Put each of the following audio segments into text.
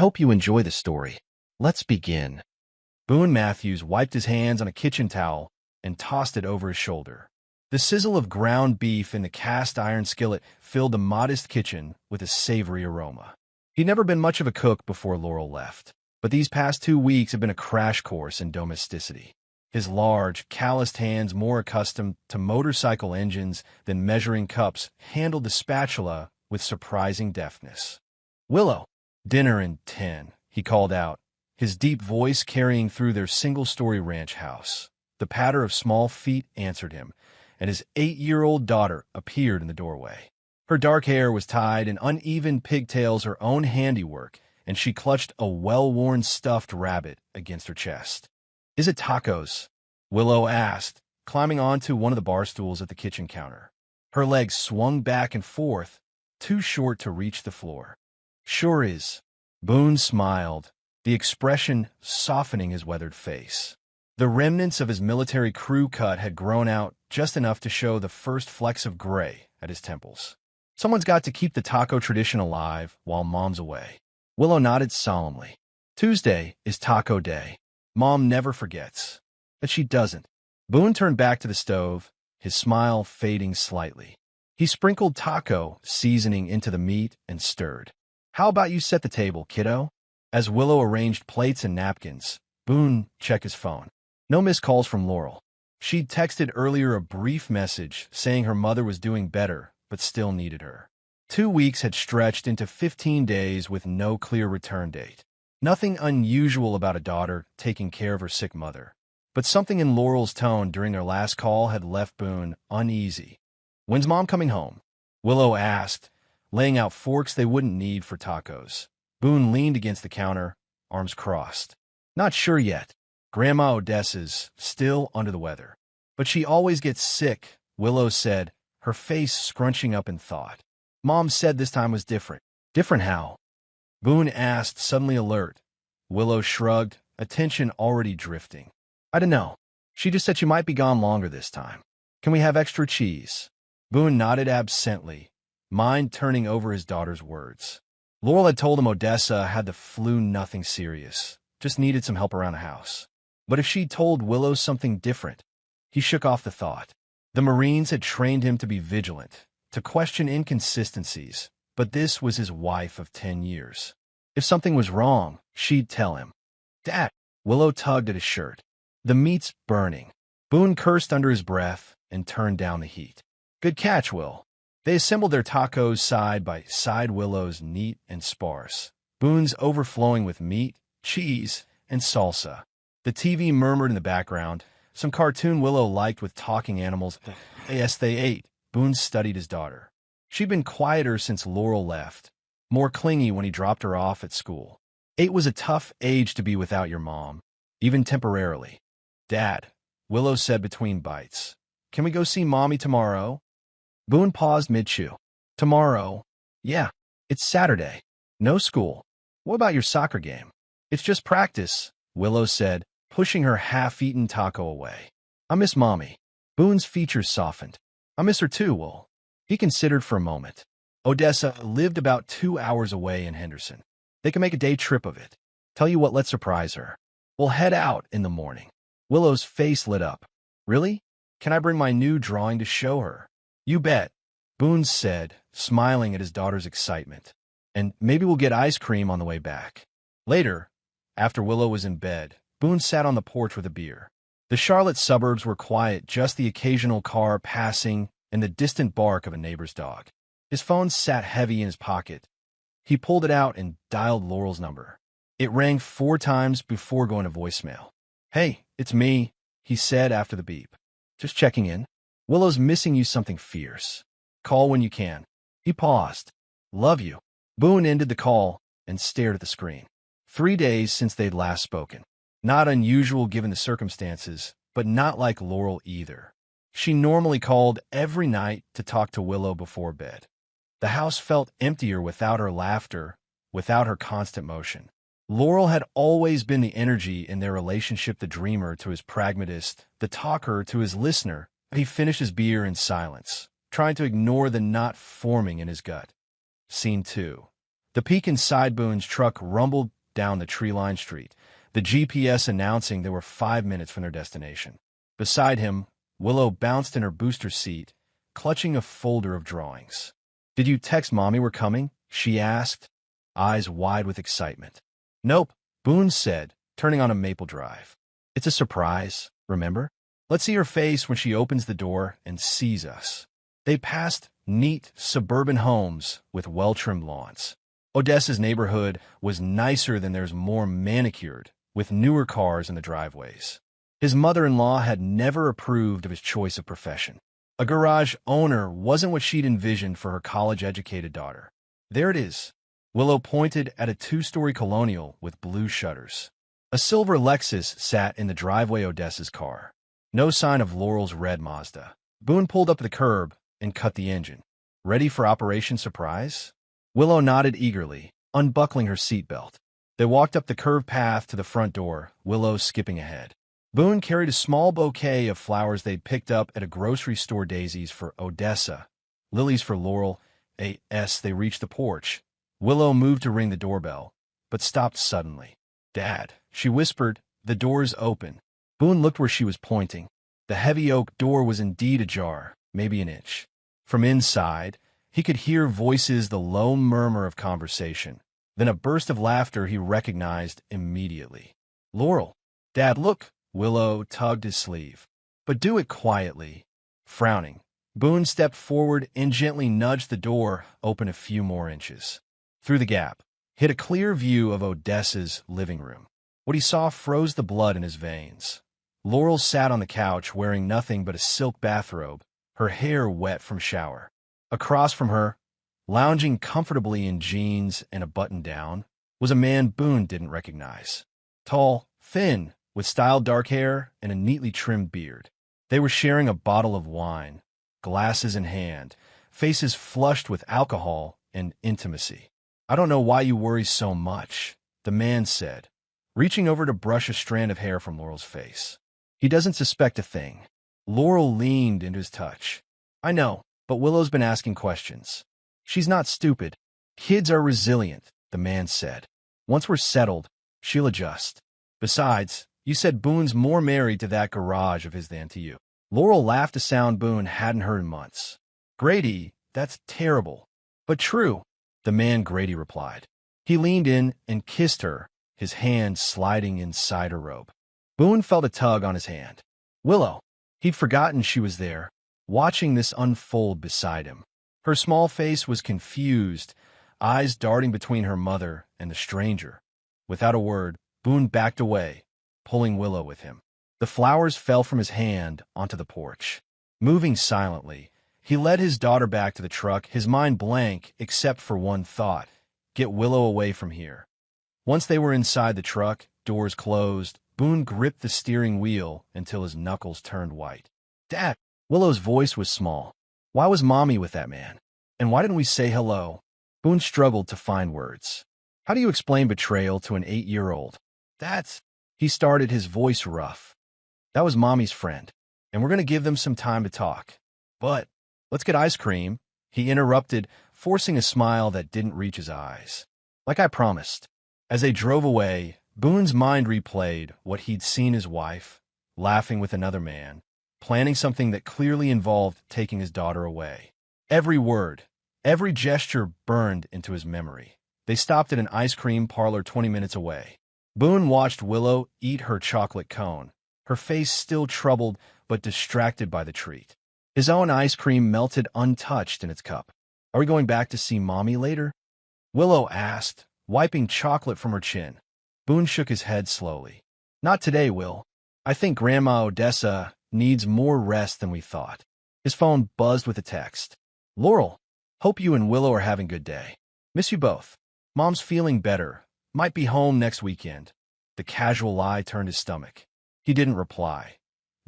hope you enjoy the story. Let's begin. Boone Matthews wiped his hands on a kitchen towel and tossed it over his shoulder. The sizzle of ground beef in the cast-iron skillet filled the modest kitchen with a savory aroma. He'd never been much of a cook before Laurel left, but these past 2 weeks had been a crash course in domesticity. His large, calloused hands, more accustomed to motorcycle engines than measuring cups, handled the spatula with surprising deftness. "Willow, dinner in 10, he called out, his deep voice carrying through their single-story ranch house. The patter of small feet answered him, and his 8-year-old daughter appeared in the doorway. Her dark hair was tied in uneven pigtails, her own handiwork, and she clutched a well-worn stuffed rabbit against her chest. "Is it tacos?" Willow asked, climbing onto one of the bar stools at the kitchen counter. Her legs swung back and forth, too short to reach the floor. "Sure is." Boone smiled, the expression softening his weathered face. The remnants of his military crew cut had grown out just enough to show the first flecks of gray at his temples. "Someone's got to keep the taco tradition alive while Mom's away." Willow nodded solemnly. "Tuesday is taco day. Mom never forgets." But she doesn't. Boone turned back to the stove, his smile fading slightly. He sprinkled taco seasoning into the meat and stirred. "How about you set the table, kiddo?" As Willow arranged plates and napkins, Boone checked his phone. No missed calls from Laurel. She'd texted earlier a brief message saying her mother was doing better, but still needed her. 2 weeks had stretched into 15 days with no clear return date. Nothing unusual about a daughter taking care of her sick mother. But something in Laurel's tone during their last call had left Boone uneasy. "When's Mom coming home?" Willow asked, laying out forks they wouldn't need for tacos. Boone leaned against the counter, arms crossed. "Not sure yet. Grandma Odessa's still under the weather. But she always gets sick," Willow said, her face scrunching up in thought. "Mom said this time was different." "Different how?" Boone asked, suddenly alert. Willow shrugged, attention already drifting. "I don't know. She just said she might be gone longer this time. Can we have extra cheese?" Boone nodded absently, mind turning over his daughter's words. Laurel had told him Odessa had the flu, nothing serious, just needed some help around the house. But if she'd told Willow something different, he shook off the thought. The Marines had trained him to be vigilant, to question inconsistencies, but this was his wife of 10 years. If something was wrong, she'd tell him. "Dad!" Willow tugged at his shirt. "The meat's burning." Boone cursed under his breath and turned down the heat. "Good catch, Will." They assembled their tacos side by side, Willow's neat and sparse, Boone's overflowing with meat, cheese, and salsa. The TV murmured in the background, some cartoon Willow liked with talking animals. Yes, they ate. Boone studied his daughter. She'd been quieter since Laurel left, more clingy when he dropped her off at school. 8 was a tough age to be without your mom, even temporarily. "Dad," Willow said between bites, "can we go see Mommy tomorrow?" Boone paused mid-chew. "Tomorrow? Yeah, it's Saturday. No school. What about your soccer game?" "It's just practice," Willow said, pushing her half-eaten taco away. "I miss Mommy." Boone's features softened. "I miss her too, Will." He considered for a moment. Odessa lived about 2 hours away in Henderson. They could make a day trip of it. "Tell you what, let's surprise her. We'll head out in the morning." Willow's face lit up. "Really? Can I bring my new drawing to show her?" "You bet," Boone said, smiling at his daughter's excitement. "And maybe we'll get ice cream on the way back." Later, after Willow was in bed, Boone sat on the porch with a beer. The Charlotte suburbs were quiet, just the occasional car passing and the distant bark of a neighbor's dog. His phone sat heavy in his pocket. He pulled it out and dialed Laurel's number. It rang 4 times before going to voicemail. "Hey, it's me," he said after the beep. "Just checking in. Willow's missing you something fierce. Call when you can." He paused. "Love you." Boone ended the call and stared at the screen. 3 days since they'd last spoken. Not unusual given the circumstances, but not like Laurel either. She normally called every night to talk to Willow before bed. The house felt emptier without her laughter, without her constant motion. Laurel had always been the energy in their relationship, the dreamer to his pragmatist, the talker to his listener. He finished his beer in silence, trying to ignore the knot forming in his gut. Scene 2. The peak inside Boone's truck rumbled down the tree-lined street, the GPS announcing they were 5 minutes from their destination. Beside him, Willow bounced in her booster seat, clutching a folder of drawings. "Did you text Mommy we're coming?" she asked, eyes wide with excitement. "Nope," Boone said, turning on a Maple Drive. "It's a surprise, remember? Let's see her face when she opens the door and sees us." They passed neat suburban homes with well-trimmed lawns. Odessa's neighborhood was nicer than theirs, more manicured, with newer cars in the driveways. His mother-in-law had never approved of his choice of profession. A garage owner wasn't what she'd envisioned for her college-educated daughter. "There it is." Willow pointed at a 2-story colonial with blue shutters. A silver Lexus sat in the driveway Odessa's car. No sign of Laurel's red Mazda. Boone pulled up the curb and cut the engine. "Ready for Operation Surprise?" Willow nodded eagerly, unbuckling her seatbelt. They walked up the curved path to the front door, Willow skipping ahead. Boone carried a small bouquet of flowers they'd picked up at a grocery store, daisies for Odessa, lilies for Laurel. As they reached the porch, Willow moved to ring the doorbell, but stopped suddenly. "Dad," she whispered, "the door's open." Boone looked where she was pointing. The heavy oak door was indeed ajar, maybe an inch. From inside, he could hear voices, the low murmur of conversation, then a burst of laughter he recognized immediately. "Laurel." "Dad, look." Willow tugged his sleeve. "But do it quietly." Frowning, Boone stepped forward and gently nudged the door open a few more inches. Through the gap, hit a clear view of Odessa's living room. What he saw froze the blood in his veins. Laurel sat on the couch wearing nothing but a silk bathrobe, her hair wet from shower. Across from her, lounging comfortably in jeans and a button-down, was a man Boone didn't recognize. Tall, thin, with styled dark hair and a neatly trimmed beard. They were sharing a bottle of wine, glasses in hand, faces flushed with alcohol and intimacy. "I don't know why you worry so much," the man said, reaching over to brush a strand of hair from Laurel's face. "He doesn't suspect a thing." Laurel leaned into his touch. "I know, but Willow's been asking questions." "She's not stupid. Kids are resilient," the man said. "Once we're settled, she'll adjust. Besides, you said Boone's more married to that garage of his than to you." Laurel laughed, a sound Boone hadn't heard in months. "Grady, that's terrible, but true," the man Grady replied. He leaned in and kissed her, his hand sliding inside her robe. Boone felt a tug on his hand. Willow. He'd forgotten she was there, watching this unfold beside him. Her small face was confused, eyes darting between her mother and the stranger. Without a word, Boone backed away, pulling Willow with him. The flowers fell from his hand onto the porch. Moving silently, he led his daughter back to the truck, his mind blank except for one thought: get Willow away from here. Once they were inside the truck, doors closed, Boone gripped the steering wheel until his knuckles turned white. "Dad!" Willow's voice was small. "Why was Mommy with that man? And why didn't we say hello?" Boone struggled to find words. "How do you explain betrayal to an 8-year-old? That's—" He started, his voice rough. "That was Mommy's friend, and we're going to give them some time to talk. But let's get ice cream," he interrupted, forcing a smile that didn't reach his eyes. "Like I promised." As they drove away, Boone's mind replayed what he'd seen his wife, laughing with another man, planning something that clearly involved taking his daughter away. Every word, every gesture burned into his memory. They stopped at an ice cream parlor 20 minutes away. Boone watched Willow eat her chocolate cone, her face still troubled but distracted by the treat. His own ice cream melted untouched in its cup. "Are we going back to see Mommy later?" Willow asked, wiping chocolate from her chin. Boone shook his head slowly. "Not today, Will. I think Grandma Odessa needs more rest than we thought." His phone buzzed with a text. "Laurel, hope you and Willow are having a good day. Miss you both. Mom's feeling better. Might be home next weekend." The casual lie turned his stomach. He didn't reply.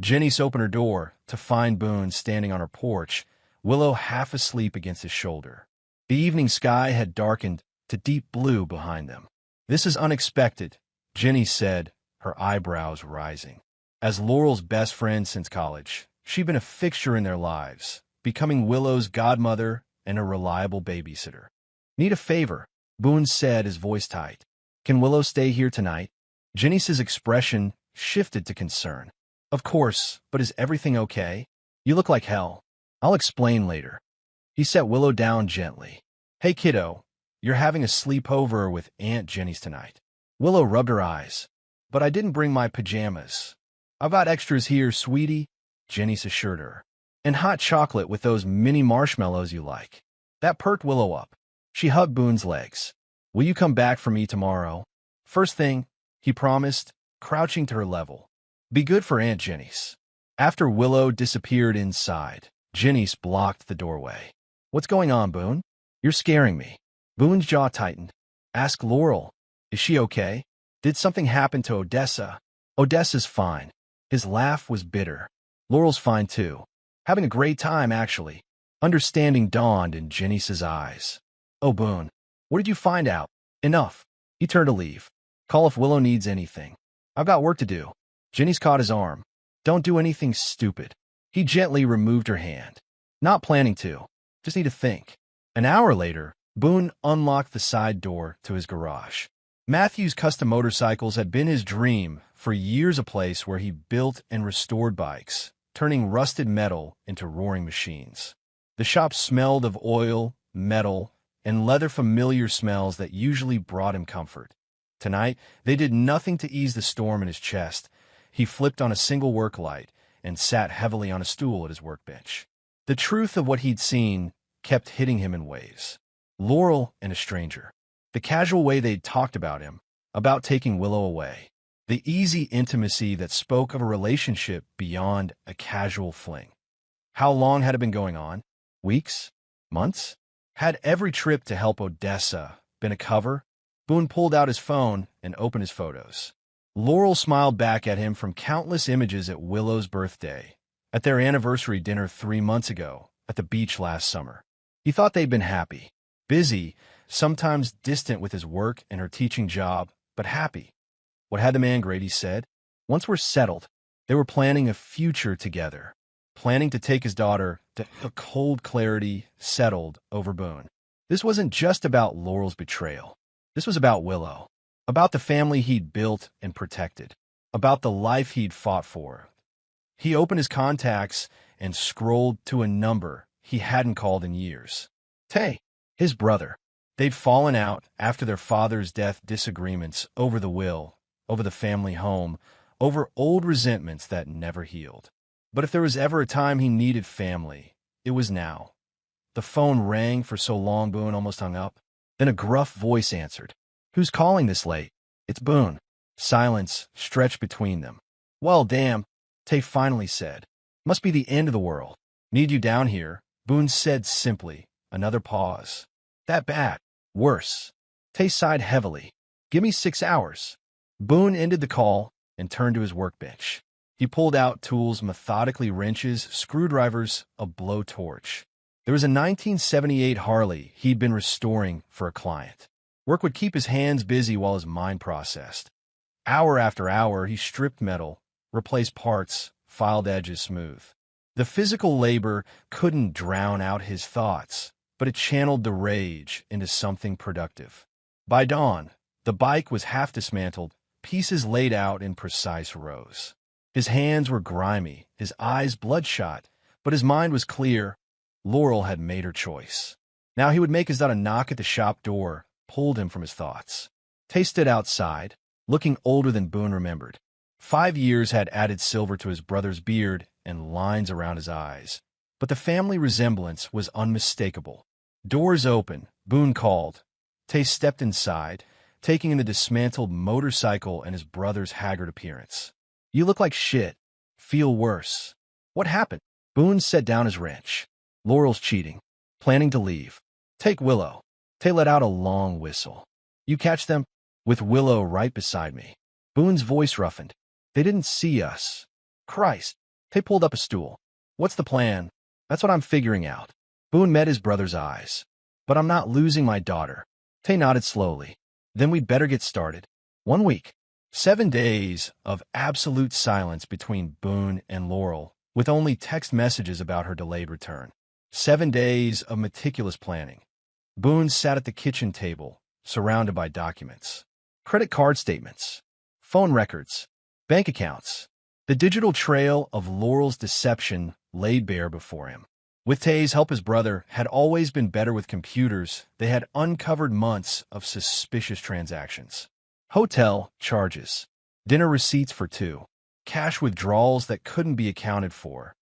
Janice opened her door to find Boone standing on her porch, Willow half asleep against his shoulder. The evening sky had darkened to deep blue behind them. "This is unexpected," Jenny said, her eyebrows rising. As Laurel's best friend since college, she'd been a fixture in their lives, becoming Willow's godmother and a reliable babysitter. "Need a favor?" Boone said, his voice tight. Can Willow stay here tonight? Janice's expression shifted to concern. Of course, but is everything okay? You look like hell. I'll explain later. He set Willow down gently. Hey kiddo, you're having a sleepover with Aunt Jenny's tonight. Willow rubbed her eyes. But I didn't bring my pajamas. I've got extras here, sweetie, Janice assured her. And hot chocolate with those mini marshmallows you like. That perked Willow up. She hugged Boone's legs. Will you come back for me tomorrow? First thing, he promised, crouching to her level. Be good for Aunt Jenny's. After Willow disappeared inside, Janice blocked the doorway. What's going on, Boone? You're scaring me. Boone's jaw tightened. Ask Laurel. Is she okay? Did something happen to Odessa? Odessa's fine. His laugh was bitter. Laurel's fine too. Having a great time, actually. Understanding dawned in Janice's eyes. Oh, Boone, what did you find out? Enough. He turned to leave. Call if Willow needs anything. I've got work to do. Janice caught his arm. Don't do anything stupid. He gently removed her hand. Not planning to. Just need to think. An hour later, Boone unlocked the side door to his garage. Matthew's custom motorcycles had been his dream for years, a place where he built and restored bikes, turning rusted metal into roaring machines. The shop smelled of oil, metal, and leather, familiar smells that usually brought him comfort. Tonight, they did nothing to ease the storm in his chest. He flipped on a single work light and sat heavily on a stool at his workbench. The truth of what he'd seen kept hitting him in waves. Laurel and a stranger. The casual way they'd talked about him, about taking Willow away. The easy intimacy that spoke of a relationship beyond a casual fling. How long had it been going on? Weeks? Months? Had every trip to help Odessa been a cover? Boone pulled out his phone and opened his photos. Laurel smiled back at him from countless images at Willow's birthday, at their anniversary dinner 3 months ago, at the beach last summer. He thought they'd been happy, busy, sometimes distant with his work and her teaching job, but happy. What had the man great, he said. Once we're settled, they were planning a future together, planning to take his daughter to a cold clarity settled over Boone. This wasn't just about Laurel's betrayal. This was about Willow, about the family he'd built and protected, about the life he'd fought for. He opened his contacts and scrolled to a number he hadn't called in years. Tay, his brother. They'd fallen out after their father's death, disagreements over the will, over the family home, over old resentments that never healed. But if there was ever a time he needed family, it was now. The phone rang for so long Boone almost hung up. Then a gruff voice answered. Who's calling this late? It's Boone. Silence stretched between them. Well, damn, Tay finally said. Must be the end of the world. Need you down here, Boone said simply. Another pause. That bad. Worse. Tay sighed heavily. Give me 6 hours. Boone ended the call and turned to his workbench. He pulled out tools methodically, wrenches, screwdrivers, a blowtorch. There was a 1978 Harley he'd been restoring for a client. Work would keep his hands busy while his mind processed. Hour after hour, he stripped metal, replaced parts, filed edges smooth. The physical labor couldn't drown out his thoughts, but it channeled the rage into something productive. By dawn, the bike was half dismantled, pieces laid out in precise rows. His hands were grimy, his eyes bloodshot, but his mind was clear. Laurel had made her choice. Now he would make his daughter knock at the shop door, pulled him from his thoughts. Tay stood outside, looking older than Boone remembered. 5 years had added silver to his brother's beard and lines around his eyes, but the family resemblance was unmistakable. Doors open, Boone called. Tay stepped inside, taking in the dismantled motorcycle and his brother's haggard appearance. You look like shit. Feel worse. What happened? Boone set down his wrench. Laurel's cheating. Planning to leave. Take Willow. Tay let out a long whistle. You catch them? With Willow right beside me. Boone's voice roughened. They didn't see us. Christ. Tay pulled up a stool. What's the plan? That's what I'm figuring out. Boone met his brother's eyes. But I'm not losing my daughter. Tay nodded slowly. Then we'd better get started. 1 week. 7 days of absolute silence between Boone and Laurel, with only text messages about her delayed return. 7 days of meticulous planning. Boone sat at the kitchen table, surrounded by documents. Credit card statements, phone records, bank accounts. The digital trail of Laurel's deception laid bare before him. With Tay's help, his brother had always been better with computers. They had uncovered months of suspicious transactions. Hotel charges, dinner receipts for two, cash withdrawals that couldn't be accounted for,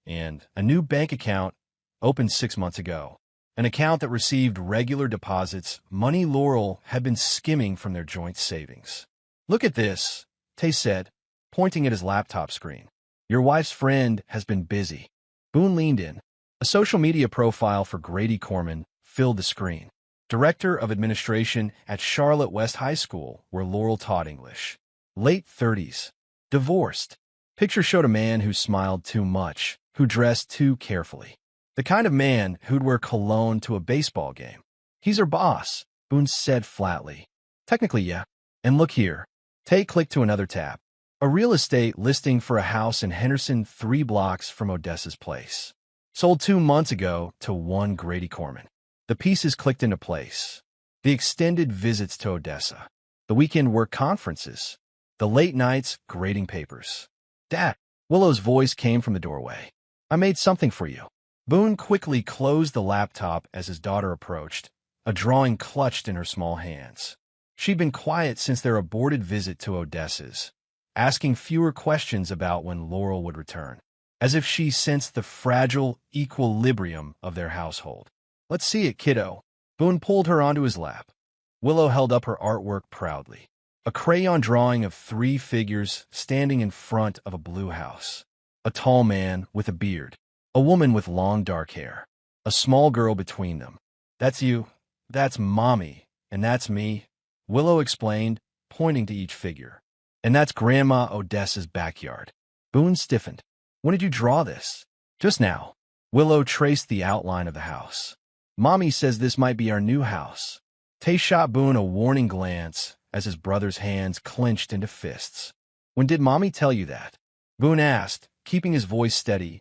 and a new bank account opened 6 months ago. An account that received regular deposits, money Laurel had been skimming from their joint savings. "Look at this," Tay said, pointing at his laptop screen. "Your wife's friend has been busy." Boone leaned in. A social media profile for Grady Corman filled the screen. Director of Administration at Charlotte West High School, where Laurel taught English. Late 30s. Divorced. Picture showed a man who smiled too much, who dressed too carefully. The kind of man who'd wear cologne to a baseball game. "He's her boss," Boone said flatly. "Technically, yeah. And look here." Tay clicked to another tab. A real estate listing for a house in Henderson 3 blocks from Odessa's place. Sold 2 months ago to one Grady Corman. The pieces clicked into place. The extended visits to Odessa. The weekend work conferences. The late nights grading papers. "Dad," Willow's voice came from the doorway. "I made something for you." Boone quickly closed the laptop as his daughter approached, a drawing clutched in her small hands. She'd been quiet since their aborted visit to Odessa's, asking fewer questions about when Laurel would return, as if she sensed the fragile equilibrium of their household. "Let's see it, kiddo." Boone pulled her onto his lap. Willow held up her artwork proudly. A crayon drawing of 3 figures standing in front of a blue house. A tall man with a beard. A woman with long dark hair. A small girl between them. "That's you. That's Mommy. And that's me," Willow explained, pointing to each figure. "And that's Grandma Odessa's backyard." Boone stiffened. "When did you draw this?" "Just now." Willow traced the outline of the house. "Mommy says this might be our new house." Tay shot Boone a warning glance as his brother's hands clenched into fists. "When did Mommy tell you that?" Boone asked, keeping his voice steady.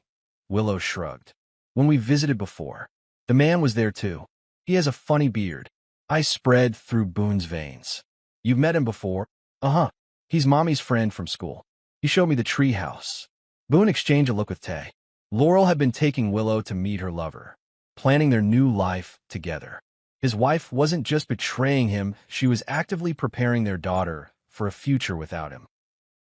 Willow shrugged. "When we visited before. The man was there too. He has a funny beard." Ice spread through Boone's veins. "You've met him before?" "Uh-huh. He's Mommy's friend from school. He showed me the tree house." Boone exchanged a look with Tay. Laurel had been taking Willow to meet her lover, planning their new life together. His wife wasn't just betraying him, she was actively preparing their daughter for a future without him.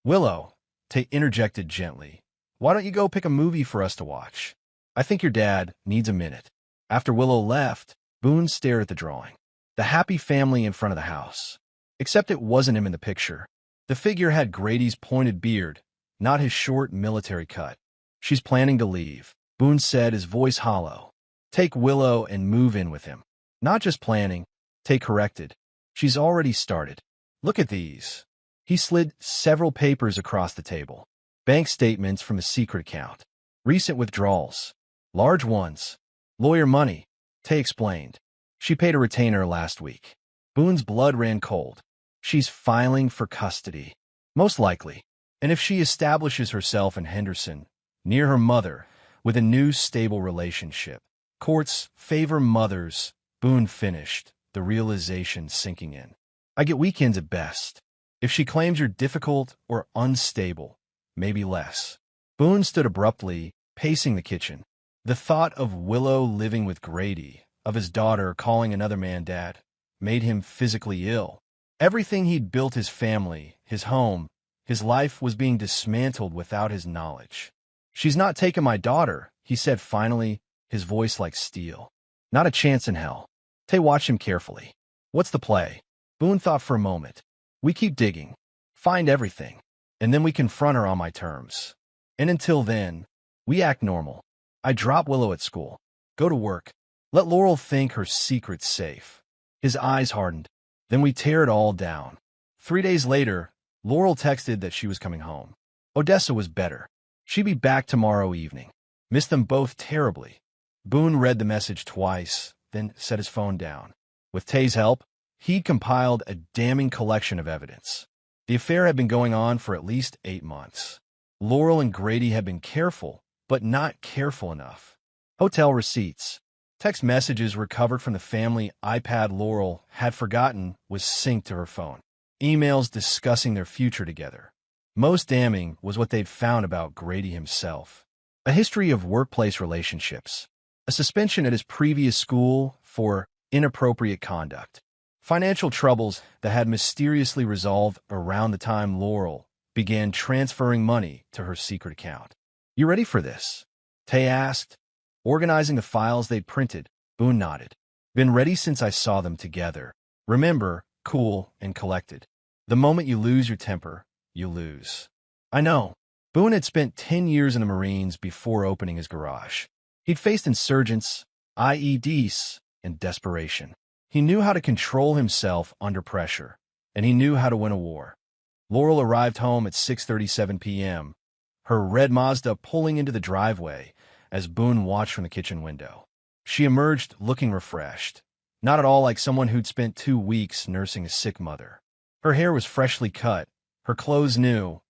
"Willow," Tay interjected gently, "why don't you go pick a movie for us to watch? I think your dad needs a minute." After Willow left, Boone stared at the drawing. The happy family in front of the house. Except it wasn't him in the picture. The figure had Grady's pointed beard, not his short military cut. "She's planning to leave," Boone said, his voice hollow. "Take Willow and move in with him." "Not just planning," Tay corrected. "She's already started. Look at these." He slid several papers across the table. Bank statements from a secret account. Recent withdrawals. Large ones. Lawyer money, Tay explained. "She paid a retainer last week." Boone's blood ran cold. "She's filing for custody." "Most likely. And if she establishes herself in Henderson, near her mother, with a new stable relationship. Courts favor mothers," Boone finished, the realization sinking in. "I get weekends at best. If she claims you're difficult or unstable, maybe less." Boone stood abruptly, pacing the kitchen. The thought of Willow living with Grady, of his daughter calling another man dad, made him physically ill. Everything he'd built, his family, his home, his life, was being dismantled without his knowledge. "She's not taking my daughter," he said finally, his voice like steel. "Not a chance in hell." Tay watched him carefully. "What's the play?" Boone thought for a moment. "We keep digging, find everything, and then we confront her on my terms. And until then, we act normal. I drop Willow at school, go to work, let Laurel think her secret's safe." His eyes hardened. "Then we tear it all down." 3 days later, Laurel texted that she was coming home. Odessa was better. She'd be back tomorrow evening. Missed them both terribly. Boone read the message twice, then set his phone down. With Tay's help, he'd compiled a damning collection of evidence. The affair had been going on for at least 8 months. Laurel and Grady had been careful, but not careful enough. Hotel receipts, Text messages recovered from the family iPad Laurel had forgotten was synced to her phone. Emails discussing their future together. Most damning was what they'd found about Grady himself. A history of workplace relationships. A suspension at his previous school for inappropriate conduct. Financial troubles that had mysteriously resolved around the time Laurel began transferring money to her secret account. "You ready for this?" Tay asked. Organizing the files they'd printed, Boone nodded. "Been ready since I saw them together. Remember, cool and collected. The moment you lose your temper, you lose." "I know." Boone had spent 10 years in the Marines before opening his garage. He'd faced insurgents, IEDs, and desperation. He knew how to control himself under pressure, and he knew how to win a war. Laurel arrived home at 6:37 p.m., her red Mazda pulling into the driveway as Boone watched from the kitchen window. She emerged looking refreshed, not at all like someone who'd spent 2 weeks nursing a sick mother. Her hair was freshly cut, her clothes new.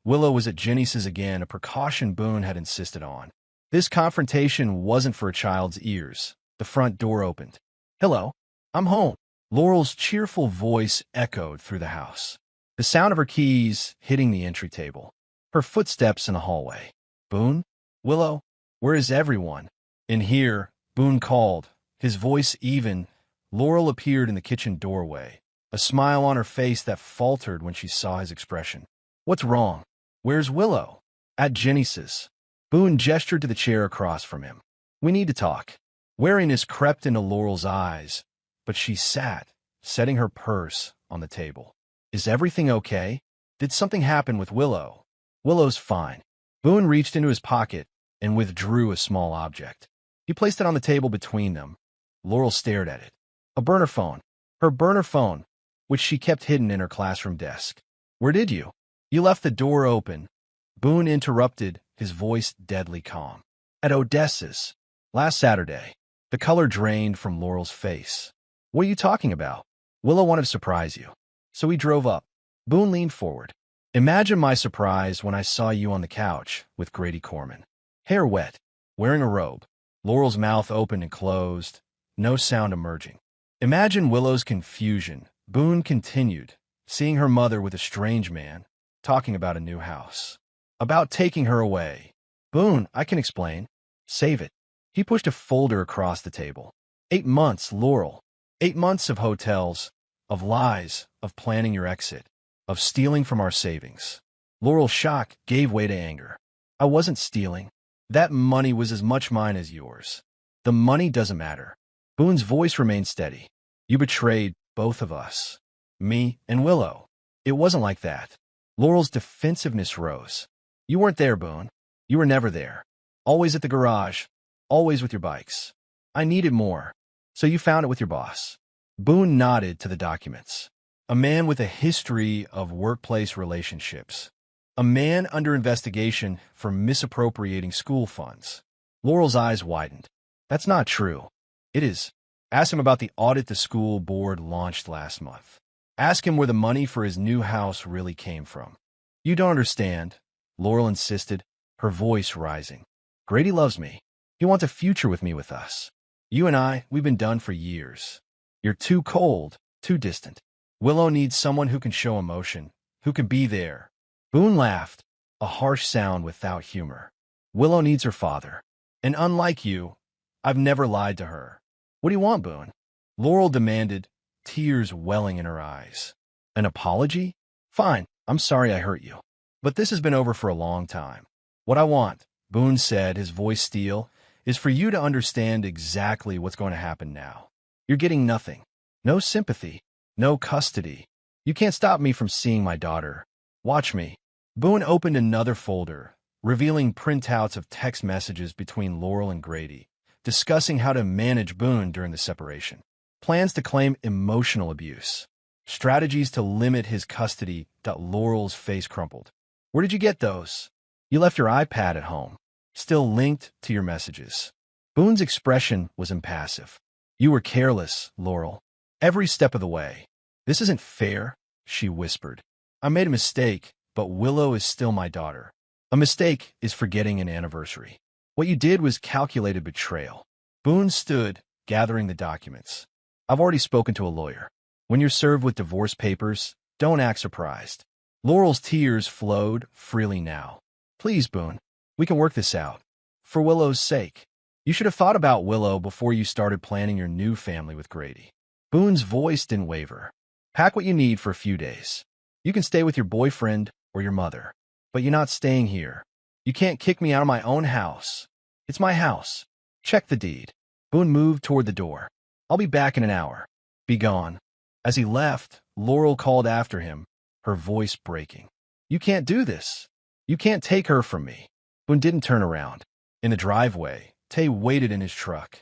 Willow was at Jenny's again, a precaution Boone had insisted on. This confrontation wasn't for a child's ears. The front door opened. "Hello, I'm home." Laurel's cheerful voice echoed through the house. The sound of her keys hitting the entry table. Her footsteps in the hallway. "Boone? Willow? Where is everyone?" "In here," Boone called, his voice even. Laurel appeared in the kitchen doorway, a smile on her face that faltered when she saw his expression. "What's wrong? Where's Willow?" "At Jenny's." Boone gestured to the chair across from him. "We need to talk." Wariness crept into Laurel's eyes, but she sat, setting her purse on the table. "Is everything okay? Did something happen with Willow?" "Willow's fine." Boone reached into his pocket and withdrew a small object. He placed it on the table between them. Laurel stared at it. A burner phone. Her burner phone, which she kept hidden in her classroom desk. "Where did you?" "You left the door open." Boone interrupted, his voice deadly calm. "At Odessa's. Last Saturday." The color drained from Laurel's face. "What are you talking about?" "Willow wanted to surprise you, so we drove up." Boone leaned forward. "Imagine my surprise when I saw you on the couch with Grady Corman. Hair wet, wearing a robe." Laurel's mouth opened and closed, no sound emerging. "Imagine Willow's confusion," Boone continued, seeing her mother with a strange man, talking about a new house. About taking her away. "Boone, I can explain." "Save it." He pushed a folder across the table. 8 months, Laurel. 8 months of hotels, of lies, of planning your exit, of stealing from our savings. Laurel's shock gave way to anger. "I wasn't stealing. That money was as much mine as yours. The money doesn't matter." Boone's voice remained steady. "You betrayed both of us. Me and Willow." "It wasn't like that." Laurel's defensiveness rose. "You weren't there, Boone. You were never there. Always at the garage. Always with your bikes. I needed more. So you found it with your boss." Boone nodded to the documents. A man with a history of workplace relationships. A man under investigation for misappropriating school funds. Laurel's eyes widened. "That's not true." "It is. Ask him about the audit the school board launched last month. Ask him where the money for his new house really came from." "You don't understand," Laurel insisted, her voice rising. "Grady loves me. He wants a future with me with us. You and we've been done for years. You're too cold, too distant. Willow needs someone who can show emotion, who can be there." Boone laughed, a harsh sound without humor. "Willow needs her father. And unlike you, I've never lied to her." "What do you want, Boone?" Laurel demanded, tears welling in her eyes. "An apology? Fine, I'm sorry I hurt you. But this has been over for a long time. What I want," Boone said, his voice steel, "is for you to understand exactly what's going to happen now. You're getting nothing. No sympathy. No custody. You can't stop me from seeing my daughter. Watch me." Boone opened another folder, revealing printouts of text messages between Laurel and Grady, discussing how to manage Boone during the separation. Plans to claim emotional abuse. Strategies to limit his custody. Laurel's face crumpled. "Where did you get those?" "You left your iPad at home. Still linked to your messages." Boone's expression was impassive. "You were careless, Laurel. Every step of the way." "This isn't fair," she whispered. "I made a mistake, but Willow is still my daughter. A mistake is forgetting an anniversary. What you did was calculated betrayal." Boone stood, gathering the documents. I've already spoken to a lawyer. When you're served with divorce papers, don't act surprised. Laurel's tears flowed freely now. Please, Boone, we can work this out. For Willow's sake. You should have thought about Willow before you started planning your new family with Grady. Boone's voice didn't waver. Pack what you need for a few days. You can stay with your boyfriend or your mother. But you're not staying here. You can't kick me out of my own house. It's my house. Check the deed. Boone moved toward the door. I'll be back in an hour. Be gone. As he left, Laurel called after him, her voice breaking. You can't do this. You can't take her from me. Boone didn't turn around. In the driveway, Tay waited in his truck.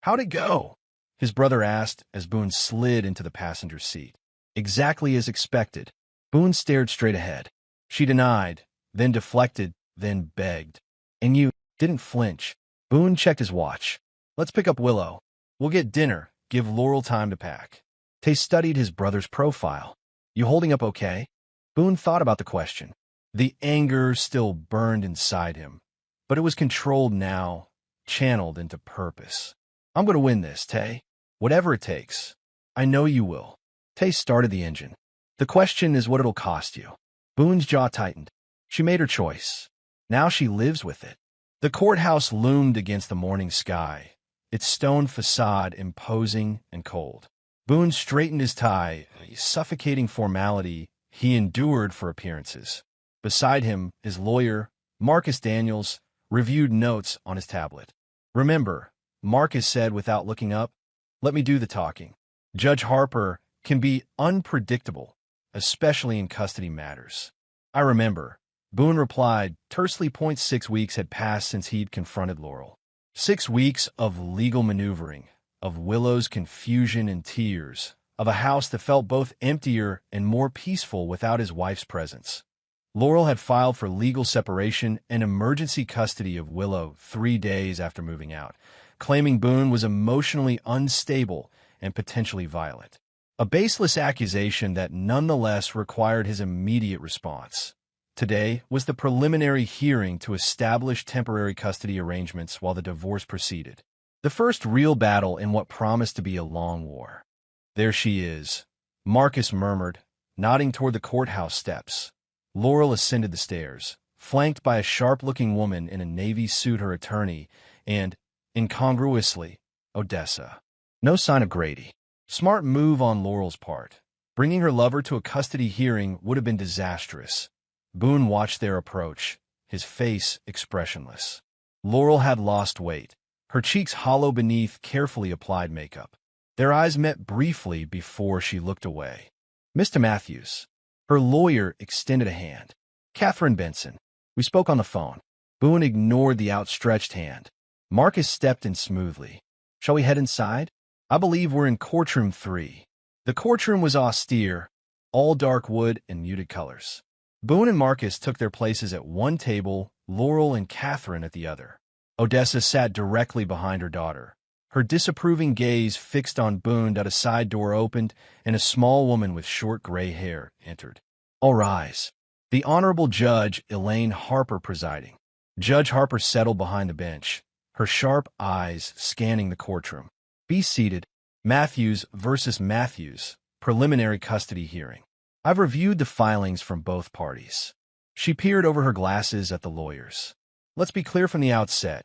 How'd it go? His brother asked as Boone slid into the passenger seat. Exactly as expected. Boone stared straight ahead. She denied, then deflected, then begged. And you didn't flinch. Boone checked his watch. Let's pick up Willow. We'll get dinner. Give Laurel time to pack. Tay studied his brother's profile. You holding up okay? Boone thought about the question. The anger still burned inside him, but it was controlled now, channeled into purpose. I'm going to win this, Tay. Whatever it takes. I know you will. Tay started the engine. The question is what it'll cost you. Boone's jaw tightened. She made her choice. Now she lives with it. The courthouse loomed against the morning sky, its stone facade imposing and cold. Boone straightened his tie, a suffocating formality he endured for appearances. Beside him, his lawyer, Marcus Daniels, reviewed notes on his tablet. Remember, Marcus said without looking up, let me do the talking. Judge Harper can be unpredictable, especially in custody matters. I remember, Boone replied, tersely. 6 weeks had passed since he'd confronted Laurel. 6 weeks of legal maneuvering, of Willow's confusion and tears, of a house that felt both emptier and more peaceful without his wife's presence. Laurel had filed for legal separation and emergency custody of Willow 3 days after moving out, claiming Boone was emotionally unstable and potentially violent. A baseless accusation that nonetheless required his immediate response. Today was the preliminary hearing to establish temporary custody arrangements while the divorce proceeded. The first real battle in what promised to be a long war. There she is, Marcus murmured, nodding toward the courthouse steps. Laurel ascended the stairs, flanked by a sharp-looking woman in a navy suit, her attorney, and, incongruously, Odessa. No sign of Grady. Smart move on Laurel's part. Bringing her lover to a custody hearing would have been disastrous. Boone watched their approach, his face expressionless. Laurel had lost weight, her cheeks hollow beneath carefully applied makeup. Their eyes met briefly before she looked away. Mr. Matthews. Her lawyer extended a hand. Catherine Benson. We spoke on the phone. Boone ignored the outstretched hand. Marcus stepped in smoothly. Shall we head inside? I believe we're in courtroom 3. The courtroom was austere, all dark wood and muted colors. Boone and Marcus took their places at one table, Laurel and Catherine at the other. Odessa sat directly behind her daughter. Her disapproving gaze fixed on Boone. A side door opened, and a small woman with short gray hair entered. All rise. The Honorable Judge Elaine Harper presiding. Judge Harper settled behind the bench, her sharp eyes scanning the courtroom. Be seated. Matthews versus Matthews, preliminary custody hearing. I've reviewed the filings from both parties. She peered over her glasses at the lawyers. Let's be clear from the outset.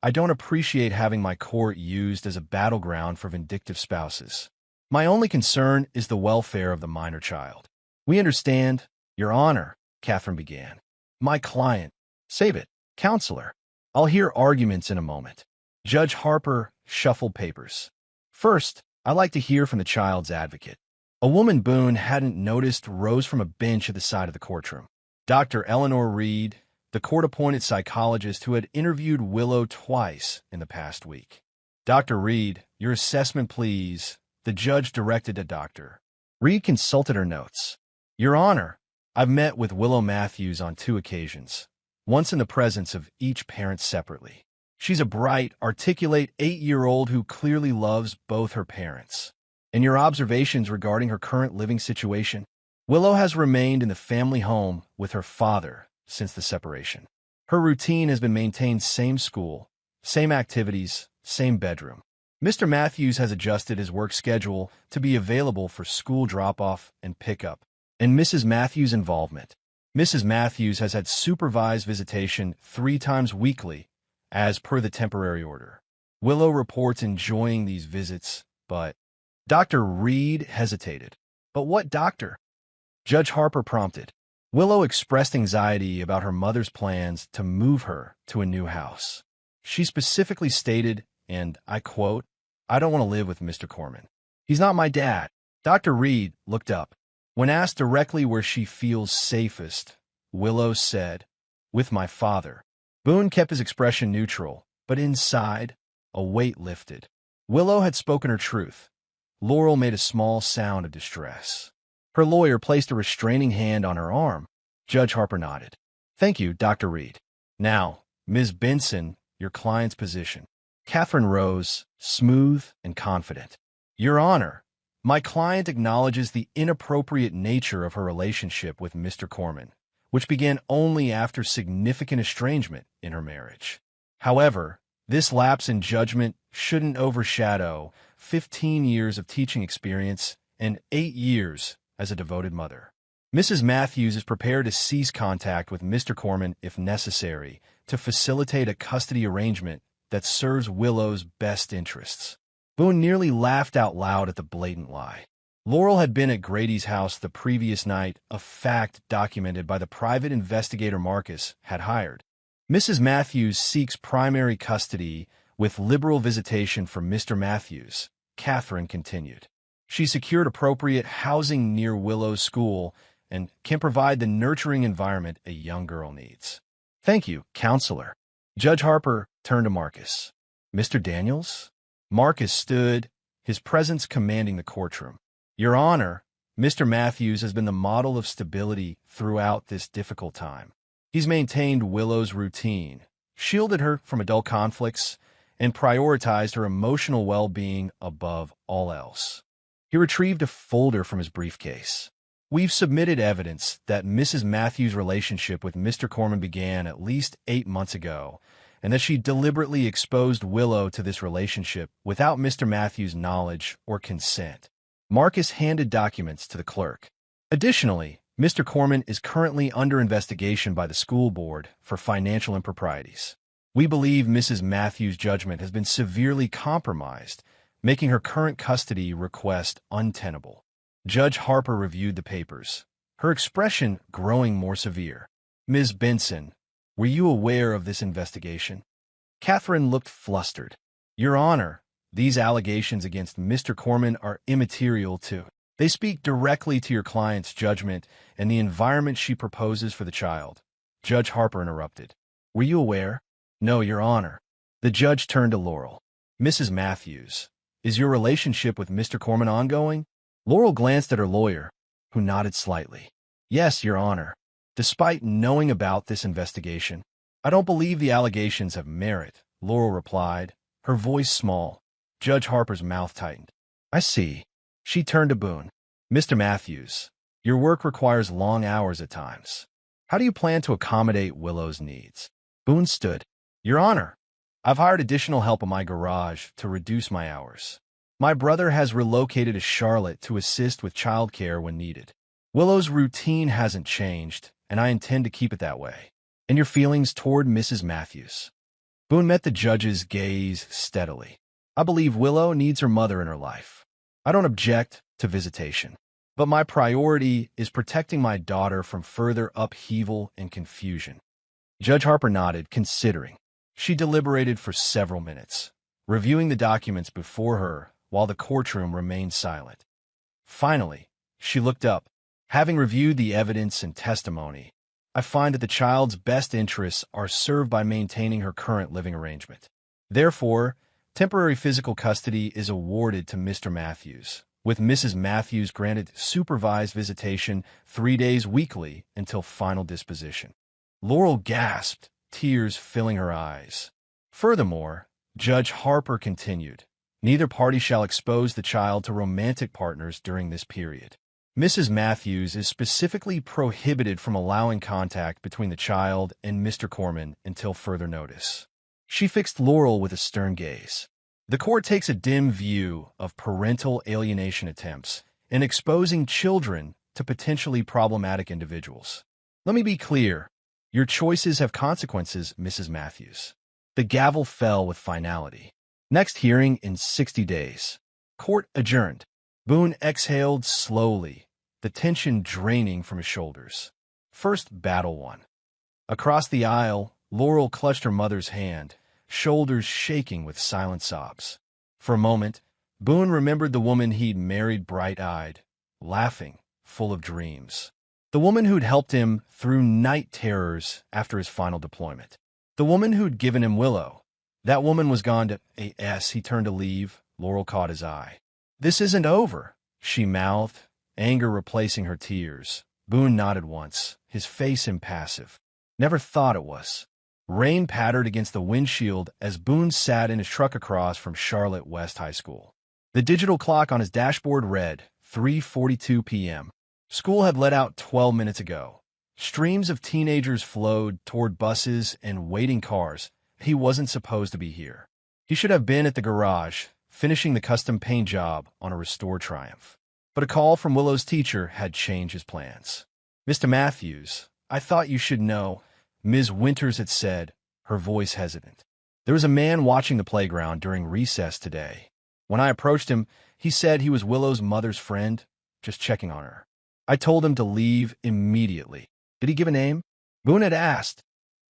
I don't appreciate having my court used as a battleground for vindictive spouses. My only concern is the welfare of the minor child. We understand, Your Honor, Catherine began. My client. Save it, counselor. I'll hear arguments in a moment. Judge Harper shuffled papers. First, I'd like to hear from the child's advocate. A woman Boone hadn't noticed rose from a bench at the side of the courtroom. Dr. Eleanor Reed, the court-appointed psychologist who had interviewed Willow twice in the past week. Dr. Reed, your assessment, please, the judge directed to Dr. Reed consulted her notes. Your Honor, I've met with Willow Matthews on 2 occasions, once in the presence of each parent separately. She's a bright, articulate 8-year-old who clearly loves both her parents. And your observations regarding her current living situation? Willow has remained in the family home with her father since the separation. Her routine has been maintained: same school, same activities, same bedroom. Mr. Matthews has adjusted his work schedule to be available for school drop-off and pickup, and Mrs. Matthews' involvement. Mrs. Matthews has had supervised visitation 3 times weekly, as per the temporary order. Willow reports enjoying these visits, but Dr. Reed hesitated. But what doctor? Judge Harper prompted. Willow expressed anxiety about her mother's plans to move her to a new house. She specifically stated, and I quote, "I don't want to live with Mr. Corman. He's not my dad." Dr. Reed looked up. When asked directly where she feels safest, Willow said, "With my father." Boone kept his expression neutral, but inside, a weight lifted. Willow had spoken her truth. Laurel made a small sound of distress. Her lawyer placed a restraining hand on her arm. Judge Harper nodded. "Thank you, Dr. Reed. Now, Ms. Benson, your client's position." Catherine rose, smooth and confident. "Your Honor, my client acknowledges the inappropriate nature of her relationship with Mr. Corman, which began only after significant estrangement in her marriage. However, this lapse in judgment shouldn't overshadow 15 years of teaching experience and 8 years as a devoted mother. Mrs. Matthews is prepared to cease contact with Mr. Corman if necessary to facilitate a custody arrangement that serves Willow's best interests." Boone nearly laughed out loud at the blatant lie. Laurel had been at Grady's house the previous night, a fact documented by the private investigator Marcus had hired. Mrs. Matthews seeks primary custody with liberal visitation for Mr. Matthews, Catherine continued. She secured appropriate housing near Willow's school and can provide the nurturing environment a young girl needs. "Thank you, counselor." Judge Harper turned to Marcus. "Mr. Daniels?" Marcus stood, his presence commanding the courtroom. "Your Honor, Mr. Matthews has been the model of stability throughout this difficult time. He's maintained Willow's routine, shielded her from adult conflicts, and prioritized her emotional well-being above all else." He retrieved a folder from his briefcase. "We've submitted evidence that Mrs. Matthews' relationship with Mr. Corman began at least 8 months ago, and that she deliberately exposed Willow to this relationship without Mr. Matthews' knowledge or consent." Marcus handed documents to the clerk. "Additionally, Mr. Corman is currently under investigation by the school board for financial improprieties. We believe Mrs. Matthews' judgment has been severely compromised, making her current custody request untenable." Judge Harper reviewed the papers, her expression growing more severe. "Ms. Benson, were you aware of this investigation?" Catherine looked flustered. "Your Honor, these allegations against Mr. Corman are immaterial to. They speak directly to your client's judgment and the environment she proposes for the child." Judge Harper interrupted. "Were you aware?" "No, Your Honor." The judge turned to Laurel. "Mrs. Matthews, is your relationship with Mr. Corman ongoing?" Laurel glanced at her lawyer, who nodded slightly. "Yes, Your Honor. Despite knowing about this investigation, I don't believe the allegations have merit," Laurel replied, her voice small. Judge Harper's mouth tightened. "I see." She turned to Boone. "Mr. Matthews, your work requires long hours at times. How do you plan to accommodate Willow's needs?" Boone stood. "Your Honor, I've hired additional help in my garage to reduce my hours. My brother has relocated to Charlotte to assist with childcare when needed. Willow's routine hasn't changed, and I intend to keep it that way." "And your feelings toward Mrs. Matthews?" Boone met the judge's gaze steadily. "I believe Willow needs her mother in her life. I don't object to visitation, but my priority is protecting my daughter from further upheaval and confusion." Judge Harper nodded, considering. She deliberated for several minutes, reviewing the documents before her while the courtroom remained silent. Finally, she looked up. "Having reviewed the evidence and testimony, I find that the child's best interests are served by maintaining her current living arrangement. Therefore, temporary physical custody is awarded to Mr. Matthews, with Mrs. Matthews granted supervised visitation 3 days weekly until final disposition." Laurel gasped, tears filling her eyes. Furthermore, Judge Harper continued, "Neither party shall expose the child to romantic partners during this period. Mrs. Matthews is specifically prohibited from allowing contact between the child and Mr. Corman until further notice." She fixed Laurel with a stern gaze. The court takes a dim view of parental alienation attempts in exposing children to potentially problematic individuals. Let me be clear. Your choices have consequences, Mrs. Matthews. The gavel fell with finality. Next hearing in 60 days. Court adjourned. Boone exhaled slowly, the tension draining from his shoulders. First battle won. Across the aisle, Laurel clutched her mother's hand, shoulders shaking with silent sobs. For a moment, Boone remembered the woman he'd married bright-eyed, laughing, full of dreams. The woman who'd helped him through night terrors after his final deployment. The woman who'd given him Willow. That woman was gone to A.S. He turned to leave. Laurel caught his eye. "This isn't over," she mouthed, anger replacing her tears. Boone nodded once, his face impassive. Never thought it was. Rain pattered against the windshield as Boone sat in his truck across from Charlotte West High School. The digital clock on his dashboard read 3:42 p.m. School had let out 12 minutes ago. Streams of teenagers flowed toward buses and waiting cars. He wasn't supposed to be here. He should have been at the garage, finishing the custom paint job on a Restore Triumph. But a call from Willow's teacher had changed his plans. "Mr. Matthews, I thought you should know," Ms. Winters had said, her voice hesitant. "There was a man watching the playground during recess today. When I approached him, he said he was Willow's mother's friend, just checking on her. I told him to leave immediately." "Did he give a name?" Boone had asked,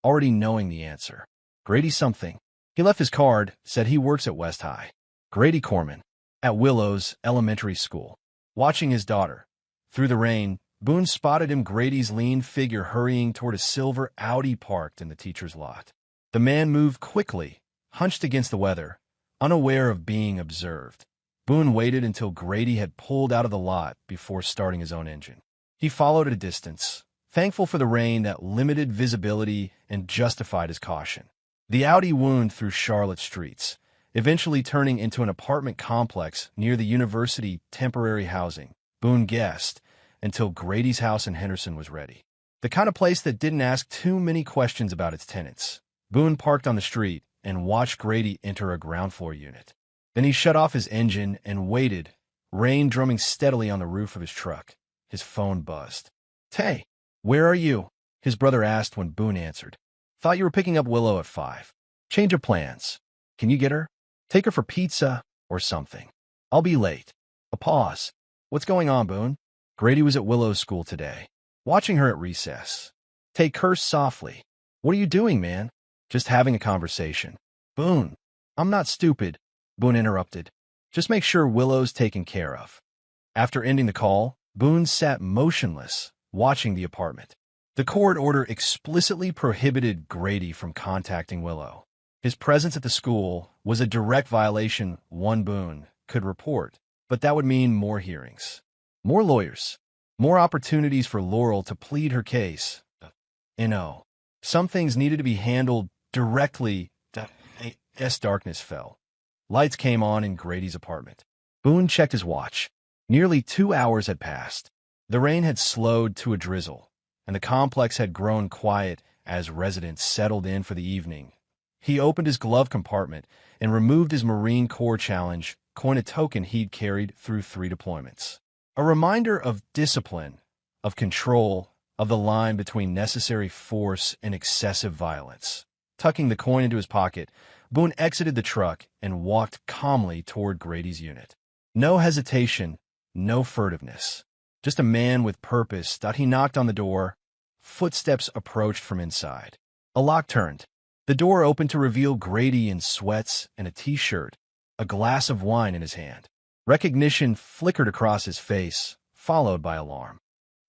already knowing the answer. "Grady something. He left his card, said he works at West High." Grady Corman, at Willow's elementary school. Watching his daughter. Through the rain, Boone spotted him, Grady's lean figure hurrying toward a silver Audi parked in the teacher's lot. The man moved quickly, hunched against the weather, unaware of being observed. Boone waited until Grady had pulled out of the lot before starting his own engine. He followed at a distance, thankful for the rain that limited visibility and justified his caution. The Audi wound through Charlotte streets, eventually turning into an apartment complex near the university temporary housing, Boone guessed, until Grady's house in Henderson was ready. The kind of place that didn't ask too many questions about its tenants. Boone parked on the street and watched Grady enter a ground floor unit. Then he shut off his engine and waited, rain drumming steadily on the roof of his truck. His phone buzzed. "Hey, where are you?" his brother asked when Boone answered. "Thought you were picking up Willow at 5. Change of plans. Can you get her? Take her for pizza or something. I'll be late." A pause. "What's going on, Boone?" Grady was at Willow's school today, watching her at recess. Tay cursed softly. "What are you doing, man?" "Just having a conversation." "Boone, I'm not stupid," Boone interrupted. "Just make sure Willow's taken care of." After ending the call, Boone sat motionless, watching the apartment. The court order explicitly prohibited Grady from contacting Willow. His presence at the school was a direct violation one Boone could report, but that would mean more hearings, more lawyers, more opportunities for Laurel to plead her case. Some things needed to be handled directly. As darkness fell, lights came on in Grady's apartment. Boone checked his watch. Nearly 2 hours had passed. The rain had slowed to a drizzle, and the complex had grown quiet as residents settled in for the evening. He opened his glove compartment and removed his Marine Corps challenge, coin a token he'd carried through 3 deployments. A reminder of discipline, of control, of the line between necessary force and excessive violence. Tucking the coin into his pocket, Boone exited the truck and walked calmly toward Grady's unit. No hesitation, no furtiveness. Just a man with purpose. He knocked on the door. Footsteps approached from inside. A lock turned. The door opened to reveal Grady in sweats and a t-shirt, a glass of wine in his hand. Recognition flickered across his face, followed by alarm.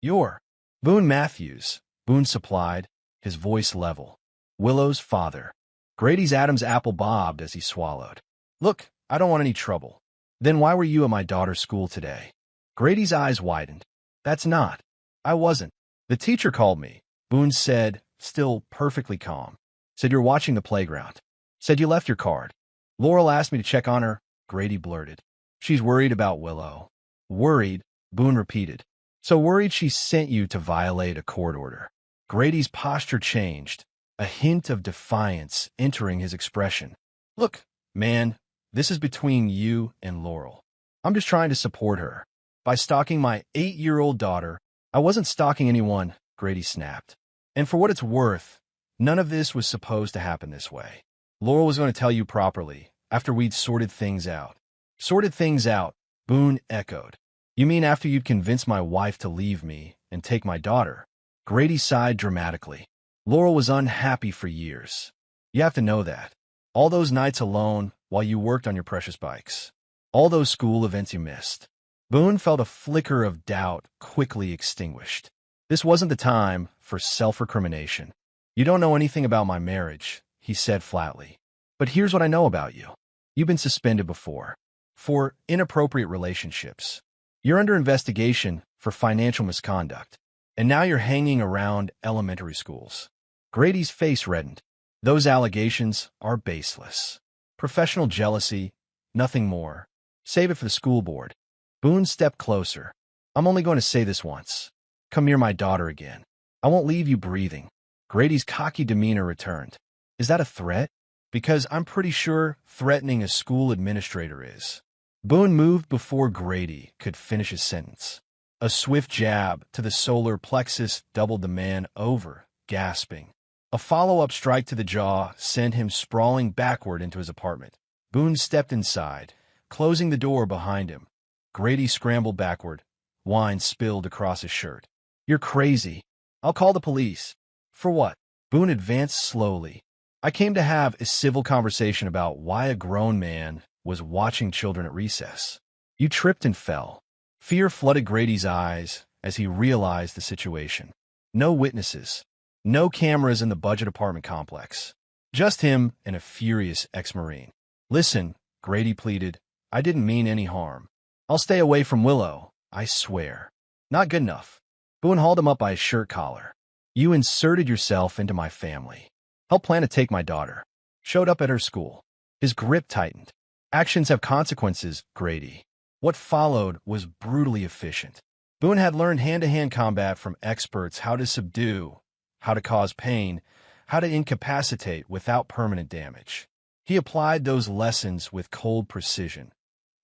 "You're Boone Matthews," Boone supplied, his voice level. "Willow's father." Grady's Adam's apple bobbed as he swallowed. "Look, I don't want any trouble." "Then why were you at my daughter's school today?" Grady's eyes widened. "That's not. I wasn't. The teacher called me," Boone said, still perfectly calm. "Said you're watching the playground. Said you left your card. Laurel asked me to check on her," Grady blurted. "She's worried about Willow." "Worried?" Boone repeated. "So worried she sent you to violate a court order." Grady's posture changed, a hint of defiance entering his expression. "Look, man," This is between you and Laurel. I'm just trying to support her. By stalking my 8-year-old daughter, I wasn't stalking anyone, Grady snapped. And for what it's worth, none of this was supposed to happen this way. Laurel was going to tell you properly, after we'd sorted things out. Sorted things out, Boone echoed. You mean after you'd convinced my wife to leave me and take my daughter? Grady sighed dramatically. Laurel was unhappy for years. You have to know that. All those nights alone while you worked on your precious bikes. All those school events you missed. Boone felt a flicker of doubt quickly extinguished. This wasn't the time for self-recrimination. You don't know anything about my marriage, he said flatly. But here's what I know about you. You've been suspended before. For inappropriate relationships. You're under investigation for financial misconduct. And now you're hanging around elementary schools. Grady's face reddened. Those allegations are baseless. Professional jealousy, nothing more. Save it for the school board. Boone stepped closer. I'm only going to say this once. Come near my daughter again. I won't leave you breathing. Grady's cocky demeanor returned. Is that a threat? Because I'm pretty sure threatening a school administrator is. Boone moved before Grady could finish his sentence. A swift jab to the solar plexus doubled the man over, gasping. A follow-up strike to the jaw sent him sprawling backward into his apartment. Boone stepped inside, closing the door behind him. Grady scrambled backward. Wine spilled across his shirt. You're crazy. I'll call the police. For what? Boone advanced slowly. I came to have a civil conversation about why a grown man was watching children at recess. You tripped and fell. Fear flooded Grady's eyes as he realized the situation. No witnesses. No cameras in the budget apartment complex. Just him and a furious ex-Marine. Listen, Grady pleaded. I didn't mean any harm. I'll stay away from Willow, I swear. Not good enough. Boone hauled him up by his shirt collar. You inserted yourself into my family. Helped plan to take my daughter. Showed up at her school. His grip tightened. Actions have consequences, Grady. What followed was brutally efficient. Boone had learned hand-to-hand combat from experts how to subdue, how to cause pain, how to incapacitate without permanent damage. He applied those lessons with cold precision.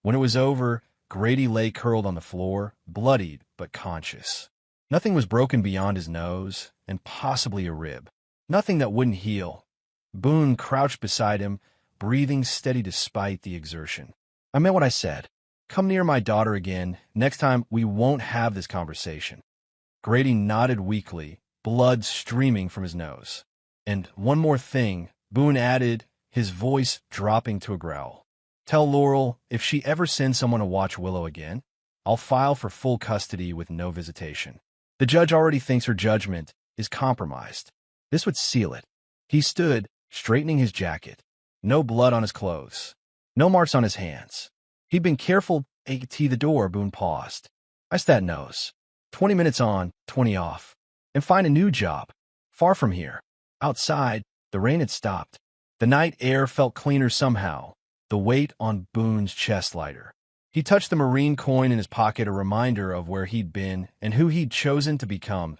When it was over, Grady lay curled on the floor, bloodied but conscious. Nothing was broken beyond his nose, and possibly a rib. Nothing that wouldn't heal. Boone crouched beside him, breathing steady despite the exertion. I meant what I said. Come near my daughter again. Next time, we won't have this conversation. Grady nodded weakly, blood streaming from his nose. And one more thing, Boone added, his voice dropping to a growl. Tell Laurel, if she ever sends someone to watch Willow again, I'll file for full custody with no visitation. The judge already thinks her judgment is compromised. This would seal it. He stood, straightening his jacket. No blood on his clothes. No marks on his hands. He'd been careful to the door. Boone paused. Ice that nose. 20 minutes on, 20 off. And find a new job. Far from here. Outside, the rain had stopped. The night air felt cleaner somehow, the weight on Boone's chest lighter. He touched the Marine coin in his pocket, a reminder of where he'd been and who he'd chosen to become.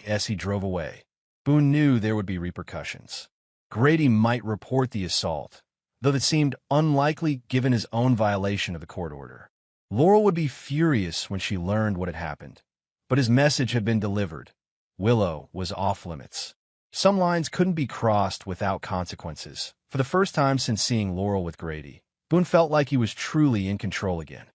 As he drove away, Boone knew there would be repercussions. Grady might report the assault, though it seemed unlikely given his own violation of the court order. Laurel would be furious when she learned what had happened, but his message had been delivered. Willow was off limits. Some lines couldn't be crossed without consequences. For the first time since seeing Laurel with Grady, Boone felt like he was truly in control again.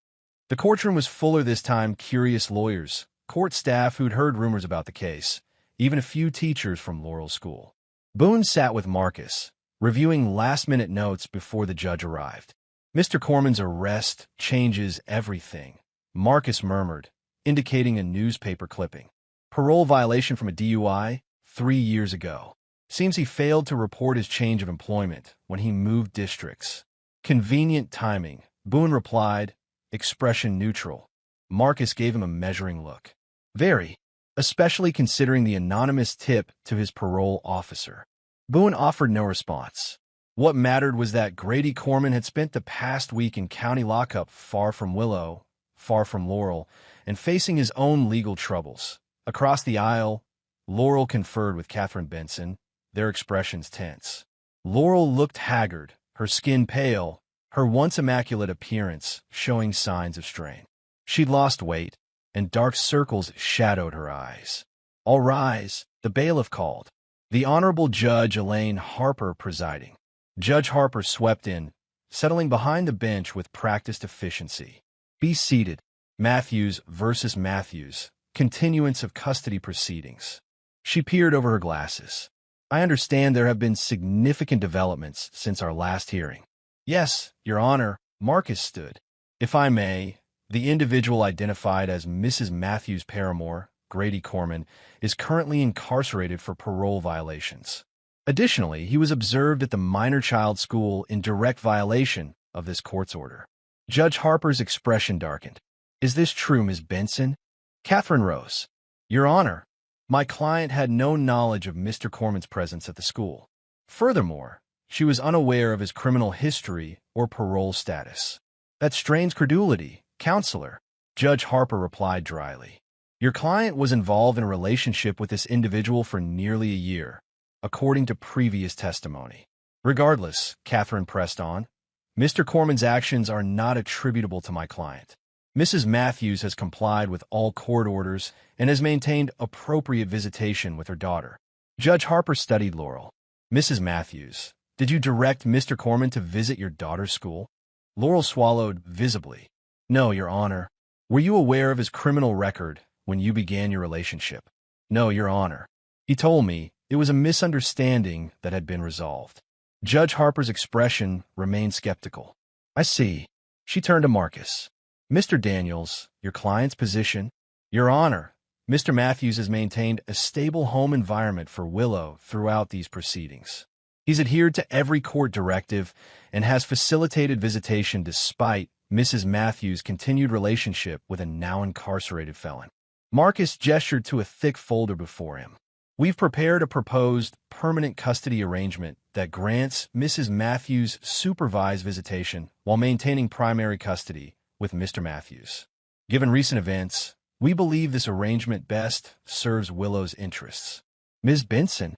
The courtroom was fuller this time, curious lawyers, court staff who'd heard rumors about the case, even a few teachers from Laurel's school. Boone sat with Marcus, reviewing last-minute notes before the judge arrived. Mr. Corman's arrest changes everything, Marcus murmured, indicating a newspaper clipping. Parole violation from a DUI 3 years ago. Seems he failed to report his change of employment when he moved districts. Convenient timing, Boone replied, expression neutral. Marcus gave him a measuring look. Very, especially considering the anonymous tip to his parole officer. Boone offered no response. What mattered was that Grady Corman had spent the past week in county lockup far from Willow, far from Laurel, and facing his own legal troubles. Across the aisle, Laurel conferred with Catherine Benson, their expressions tense. Laurel looked haggard, her skin pale, her once immaculate appearance showing signs of strain. She'd lost weight, and dark circles shadowed her eyes. "All rise," the bailiff called. The Honorable Judge Elaine Harper presiding. Judge Harper swept in, settling behind the bench with practiced efficiency. "Be seated. Matthews versus Matthews. Continuance of custody proceedings." She peered over her glasses. "I understand there have been significant developments since our last hearing." "Yes, Your Honor," Marcus stood. "If I may, the individual identified as Mrs. Matthews' paramour, Grady Corman, is currently incarcerated for parole violations. Additionally, he was observed at the minor child school in direct violation of this court's order." Judge Harper's expression darkened. "Is this true, Ms. Benson?" Catherine rose. "Your Honor, my client had no knowledge of Mr. Corman's presence at the school. Furthermore, she was unaware of his criminal history or parole status." "That strains credulity, Counselor," Judge Harper replied dryly. "Your client was involved in a relationship with this individual for nearly a year, according to previous testimony." "Regardless," Catherine pressed on, "Mr. Corman's actions are not attributable to my client. Mrs. Matthews has complied with all court orders and has maintained appropriate visitation with her daughter." Judge Harper studied Laurel. "Mrs. Matthews, did you direct Mr. Corman to visit your daughter's school?" Laurel swallowed visibly. "No, Your Honor." "Were you aware of his criminal record when you began your relationship?" "No, Your Honor. He told me it was a misunderstanding that had been resolved." Judge Harper's expression remained skeptical. "I see." She turned to Marcus. "Mr. Daniels, your client's position?" "Your Honor, Mr. Matthews has maintained a stable home environment for Willow throughout these proceedings. He's adhered to every court directive and has facilitated visitation despite Mrs. Matthews' continued relationship with a now incarcerated felon." Marcus gestured to a thick folder before him. "We've prepared a proposed permanent custody arrangement that grants Mrs. Matthews supervised visitation while maintaining primary custody with Mr. Matthews. Given recent events, we believe this arrangement best serves Willow's interests." "Ms. Benson?"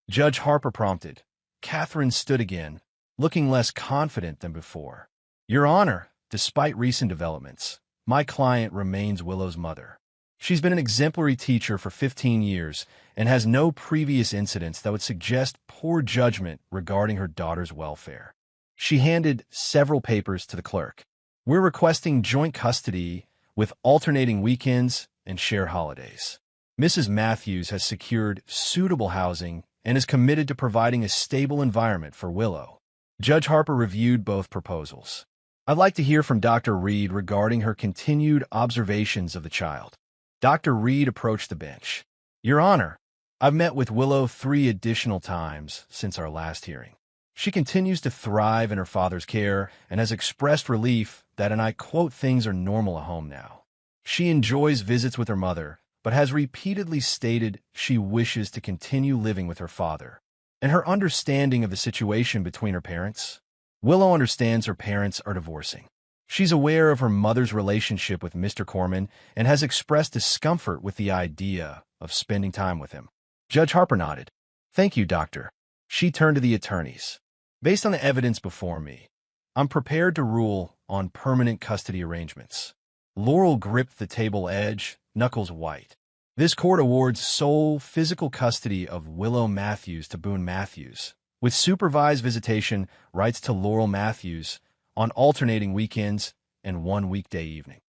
Judge Harper prompted. Catherine stood again, looking less confident than before. "Your Honor, despite recent developments, my client remains Willow's mother. She's been an exemplary teacher for 15 years and has no previous incidents that would suggest poor judgment regarding her daughter's welfare." She handed several papers to the clerk. "We're requesting joint custody with alternating weekends and share holidays. Mrs. Matthews has secured suitable housing and is committed to providing a stable environment for Willow." Judge Harper reviewed both proposals. "I'd like to hear from Dr. Reed regarding her continued observations of the child." Dr. Reed approached the bench. "Your Honor, I've met with Willow 3 additional times since our last hearing. She continues to thrive in her father's care and has expressed relief that, and I quote, things are normal at home now. She enjoys visits with her mother, but has repeatedly stated she wishes to continue living with her father. And her understanding of the situation between her parents? Willow understands her parents are divorcing. She's aware of her mother's relationship with Mr. Corman and has expressed discomfort with the idea of spending time with him." Judge Harper nodded. "Thank you, Doctor." She turned to the attorneys. "Based on the evidence before me, I'm prepared to rule on permanent custody arrangements." Laurel gripped the table edge, knuckles white. "This court awards sole physical custody of Willow Matthews to Boone Matthews, with supervised visitation rights to Laurel Matthews on alternating weekends and 1 weekday evening."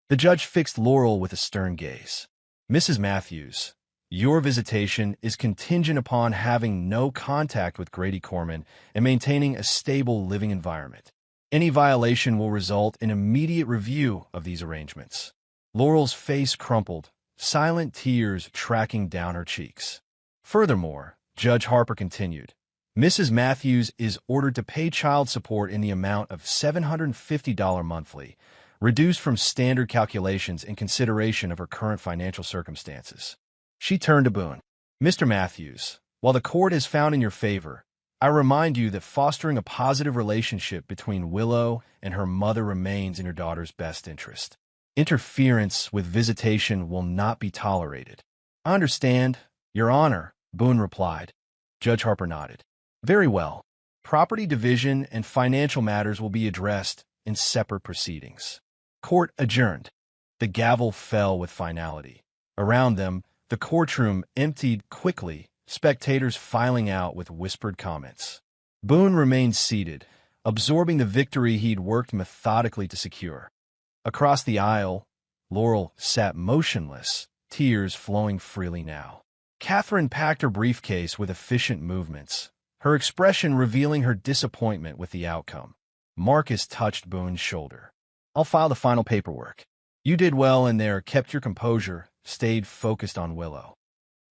The judge fixed Laurel with a stern gaze. "Mrs. Matthews, your visitation is contingent upon having no contact with Grady Corman and maintaining a stable living environment. Any violation will result in immediate review of these arrangements." Laurel's face crumpled, silent tears tracking down her cheeks. "Furthermore," Judge Harper continued, "Mrs. Matthews is ordered to pay child support in the amount of $750 monthly, reduced from standard calculations in consideration of her current financial circumstances." She turned to Boone. "Mr. Matthews, while the court has found in your favor, I remind you that fostering a positive relationship between Willow and her mother remains in your daughter's best interest. Interference with visitation will not be tolerated." "I understand, Your Honor," Boone replied. Judge Harper nodded. "Very well. Property division and financial matters will be addressed in separate proceedings. Court adjourned. The gavel fell with finality. Around them, the courtroom emptied quickly, spectators filing out with whispered comments. Boone remained seated, absorbing the victory he'd worked methodically to secure. Across the aisle, Laurel sat motionless, tears flowing freely now. Catherine packed her briefcase with efficient movements, her expression revealing her disappointment with the outcome. Marcus touched Boone's shoulder. "I'll file the final paperwork. You did well in there, kept your composure, stayed focused on Willow."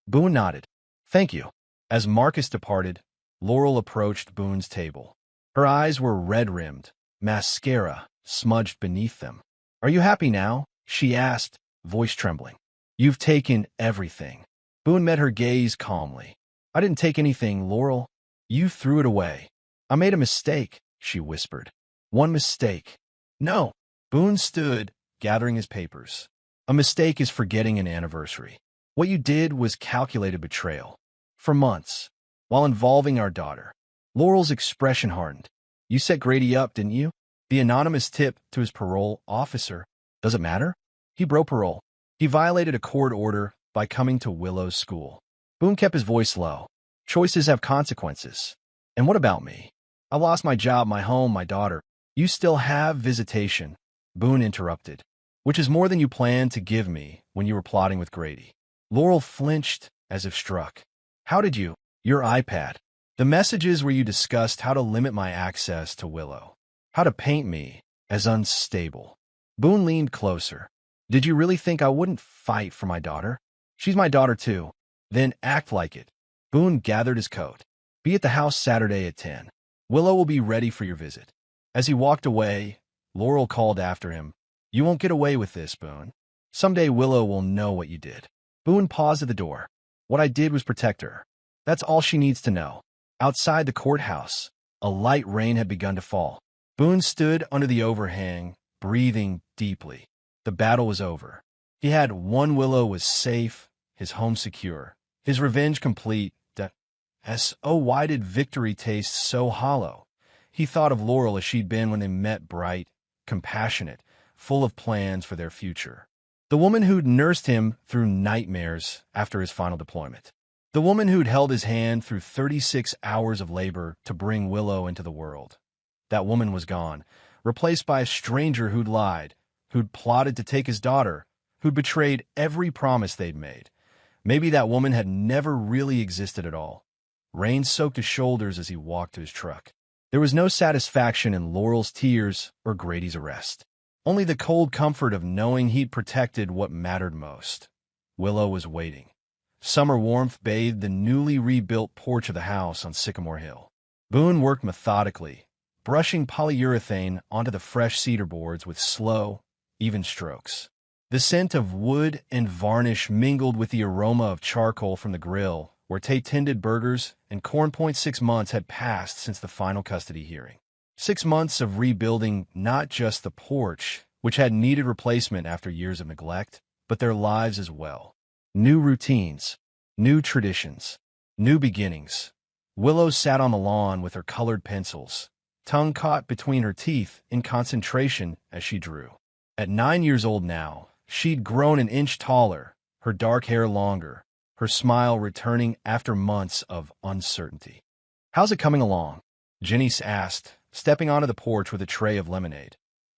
Boone nodded. "Thank you." As Marcus departed, Laurel approached Boone's table. Her eyes were red-rimmed, mascara smudged beneath them. "Are you happy now?" she asked, voice trembling. "You've taken everything." Boone met her gaze calmly. "I didn't take anything, Laurel. You threw it away." "I made a mistake," she whispered. "One mistake." "No." Boone stood, gathering his papers. "A mistake is forgetting an anniversary. What you did was calculated betrayal. For months, while involving our daughter." Laurel's expression hardened. "You set Grady up, didn't you? The anonymous tip to his parole officer. Does it matter? He broke parole. He violated a court order by coming to Willow's school." Boone kept his voice low. "Choices have consequences. And what about me? I lost my job, my home, my daughter." "You still have visitation," Boone interrupted, "which is more than you planned to give me when you were plotting with Grady." Laurel flinched as if struck. "How did you?" "Your iPad. The messages where you discussed how to limit my access to Willow. How to paint me as unstable." Boone leaned closer. "Did you really think I wouldn't fight for my daughter? She's my daughter too." "Then act like it." Boone gathered his coat. "Be at the house Saturday at 10. Willow will be ready for your visit." As he walked away, Laurel called after him, "You won't get away with this, Boone. Someday Willow will know what you did." Boone paused at the door. "What I did was protect her. That's all she needs to know." Outside the courthouse, a light rain had begun to fall. Boone stood under the overhang, breathing deeply. The battle was over. He had won. Willow was safe, his home secure, his revenge complete. Why did victory taste so hollow? He thought of Laurel as she'd been when they met, bright, compassionate, full of plans for their future. The woman who'd nursed him through nightmares after his final deployment. The woman who'd held his hand through 36 hours of labor to bring Willow into the world. That woman was gone, replaced by a stranger who'd lied, who'd plotted to take his daughter, who'd betrayed every promise they'd made. Maybe that woman had never really existed at all. Rain soaked his shoulders as he walked to his truck. There was no satisfaction in Laurel's tears or Grady's arrest. Only the cold comfort of knowing he'd protected what mattered most. Willow was waiting. Summer warmth bathed the newly rebuilt porch of the house on Sycamore Hill. Boone worked methodically, brushing polyurethane onto the fresh cedar boards with slow, even strokes. The scent of wood and varnish mingled with the aroma of charcoal from the grill, where Tate tended burgers, and Corn Point. 6 months had passed since the final custody hearing. 6 months of rebuilding not just the porch, which had needed replacement after years of neglect, but their lives as well. New routines, new traditions, new beginnings. Willow sat on the lawn with her colored pencils, tongue caught between her teeth in concentration as she drew. At 9 years old now, she'd grown an inch taller, her dark hair longer, her smile returning after months of uncertainty. "How's it coming along?" Jenny asked, stepping onto the porch with a tray of lemonade.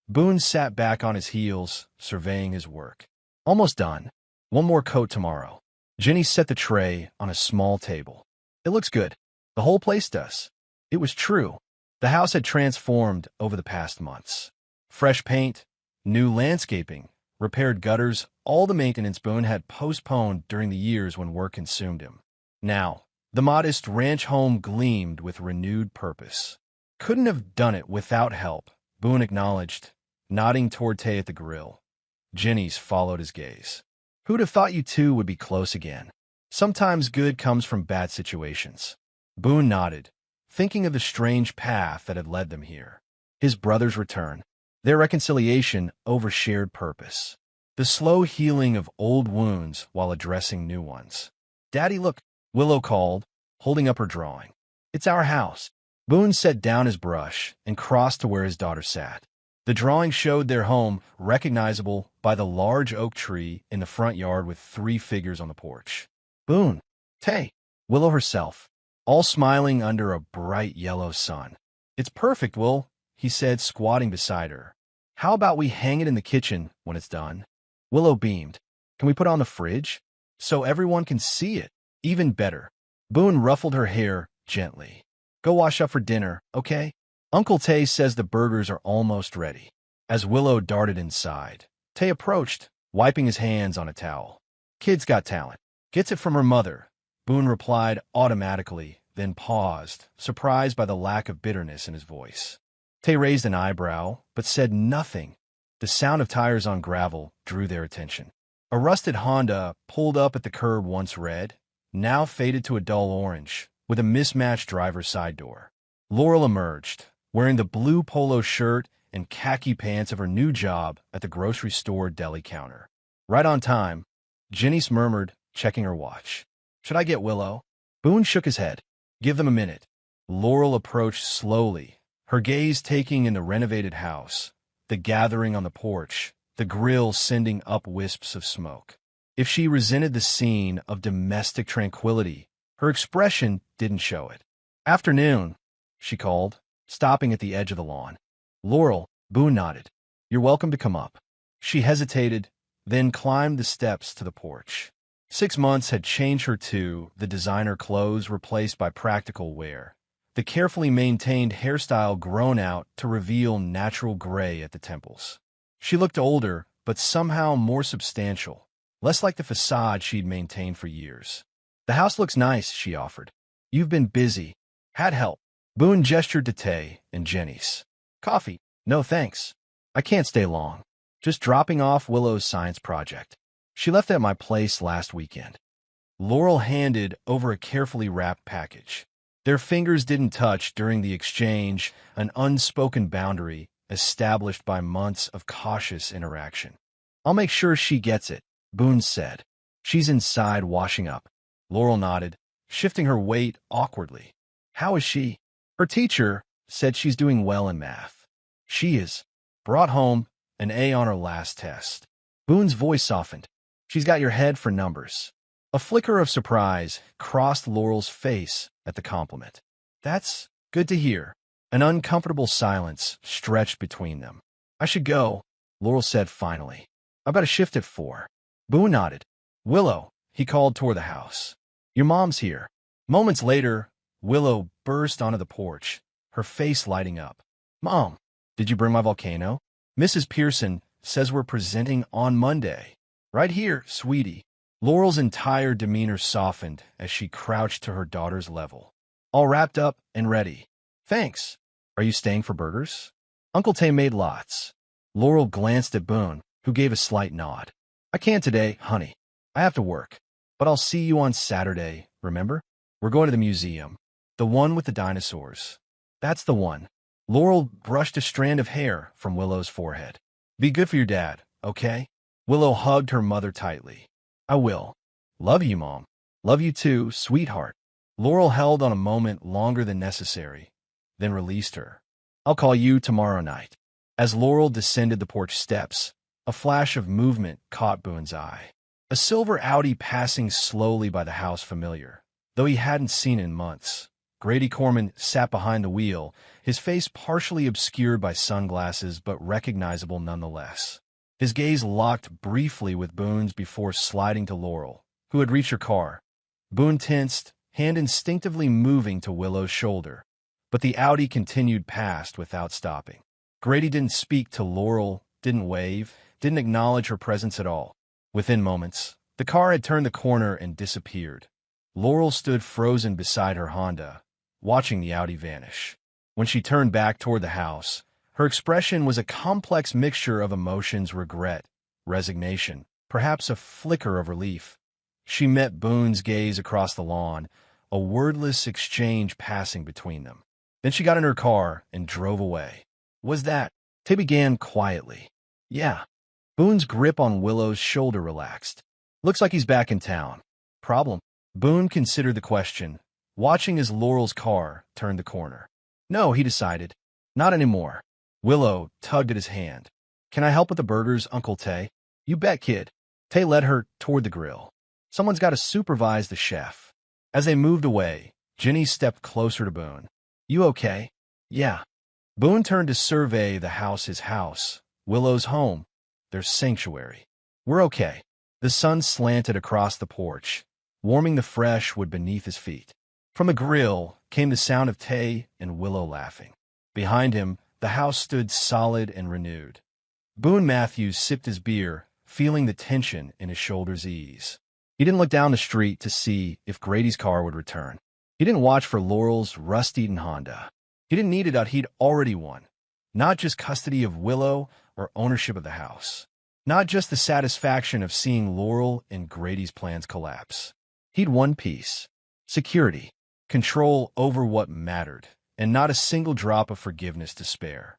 Boone sat back on his heels, surveying his work. "Almost done. One more coat tomorrow." Jenny set the tray on a small table. "It looks good. The whole place does." It was true. The house had transformed over the past months. Fresh paint, new landscaping, repaired gutters, all the maintenance Boone had postponed during the years when work consumed him. Now, the modest ranch home gleamed with renewed purpose. "Couldn't have done it without help," Boone acknowledged, nodding toward Tay at the grill. Jenny's followed his gaze. "Who'd have thought you two would be close again? Sometimes good comes from bad situations." Boone nodded, thinking of the strange path that had led them here. His brother's return, their reconciliation over shared purpose. The slow healing of old wounds while addressing new ones. "Daddy, look," Willow called, holding up her drawing. "It's our house." Boone set down his brush and crossed to where his daughter sat. The drawing showed their home, recognizable by the large oak tree in the front yard with 3 figures on the porch. Boone, Tay, Willow herself, all smiling under a bright yellow sun. "It's perfect, Will," he said, squatting beside her. "How about we hang it in the kitchen when it's done?" Willow beamed. "Can we put it on the fridge? So everyone can see it?" "Even better." Boone ruffled her hair gently. "Go wash up for dinner, okay? Uncle Tay says the burgers are almost ready." As Willow darted inside, Tay approached, wiping his hands on a towel. "Kid's got talent. Gets it from her mother," Boone replied automatically, then paused, surprised by the lack of bitterness in his voice. Tay raised an eyebrow, but said nothing. The sound of tires on gravel drew their attention. A rusted Honda pulled up at the curb, once red, now faded to a dull orange, with a mismatched driver's side door. Laurel emerged, wearing the blue polo shirt and khaki pants of her new job at the grocery store deli counter. "Right on time," Janice murmured, checking her watch. "Should I get Willow?" Boone shook his head. "Give them a minute." Laurel approached slowly, her gaze taking in the renovated house, the gathering on the porch, the grill sending up wisps of smoke. If she resented the scene of domestic tranquility, her expression didn't show it. "Afternoon," she called, stopping at the edge of the lawn. "Laurel," Boone nodded. "You're welcome to come up." She hesitated, then climbed the steps to the porch. 6 months had changed her too, the designer clothes replaced by practical wear, the carefully maintained hairstyle grown out to reveal natural gray at the temples. She looked older, but somehow more substantial, less like the facade she'd maintained for years. "The house looks nice," she offered. "You've been busy. Had help." Boone gestured to Tay and Janice. "Coffee?" "No, thanks. I can't stay long. Just dropping off Willow's science project. She left at my place last weekend." Laurel handed over a carefully wrapped package. Their fingers didn't touch during the exchange, an unspoken boundary established by months of cautious interaction. "I'll make sure she gets it," Boone said. "She's inside washing up." Laurel nodded, shifting her weight awkwardly. "How is she?" "Her teacher said she's doing well in math. She is. Brought home an A on her last test." Boone's voice softened. "She's got your head for numbers." A flicker of surprise crossed Laurel's face at the compliment. "That's good to hear." An uncomfortable silence stretched between them. "I should go," Laurel said finally. "I've got a shift at 4. Boone nodded. "Willow," he called toward the house. "Your mom's here." Moments later, Willow burst onto the porch, her face lighting up. "Mom, did you bring my volcano? Mrs. Pearson says we're presenting on Monday." "Right here, sweetie." Laurel's entire demeanor softened as she crouched to her daughter's level. "All wrapped up and ready." "Thanks. Are you staying for burgers?" "Uncle Tay made lots." Laurel glanced at Boone, who gave a slight nod. "I can't today, honey. I have to work. But I'll see you on Saturday, remember? We're going to the museum. The one with the dinosaurs." "That's the one." Laurel brushed a strand of hair from Willow's forehead. "Be good for your dad, okay?" Willow hugged her mother tightly. "I will." "Love you, Mom." "Love you too, sweetheart." Laurel held on a moment longer than necessary, then released her. "I'll call you tomorrow night." As Laurel descended the porch steps, a flash of movement caught Boone's eye. A silver Audi passing slowly by the house, familiar, though he hadn't seen it in months. Grady Corman sat behind the wheel, his face partially obscured by sunglasses but recognizable nonetheless. His gaze locked briefly with Boone's before sliding to Laurel, who had reached her car. Boone tensed, hand instinctively moving to Willow's shoulder, but the Audi continued past without stopping. Grady didn't speak to Laurel, didn't wave, didn't acknowledge her presence at all. Within moments, the car had turned the corner and disappeared. Laurel stood frozen beside her Honda, watching the Audi vanish. When she turned back toward the house, her expression was a complex mixture of emotions: regret, resignation, perhaps a flicker of relief. She met Boone's gaze across the lawn, a wordless exchange passing between them. Then she got in her car and drove away. "Was that?" Tay began quietly. "Yeah." Boone's grip on Willow's shoulder relaxed. "Looks like he's back in town." "Problem?" Boone considered the question, watching as Laurel's car turned the corner. No, he decided. Not anymore. Willow tugged at his hand. Can I help with the burgers, Uncle Tay? You bet, kid. Tay led her toward the grill. Someone's got to supervise the chef. As they moved away, Jenny stepped closer to Boone. You okay? Yeah. Boone turned to survey the house, his house, Willow's home, their sanctuary. We're okay. The sun slanted across the porch, warming the fresh wood beneath his feet. From the grill came the sound of Tay and Willow laughing. Behind him, the house stood solid and renewed. Boone Matthews sipped his beer, feeling the tension in his shoulders ease. He didn't look down the street to see if Grady's car would return. He didn't watch for Laurel's rust-eaten Honda. He didn't need it. He'd already won. Not just custody of Willow or ownership of the house. Not just the satisfaction of seeing Laurel and Grady's plans collapse. He'd won peace, security, control over what mattered, and not a single drop of forgiveness to spare.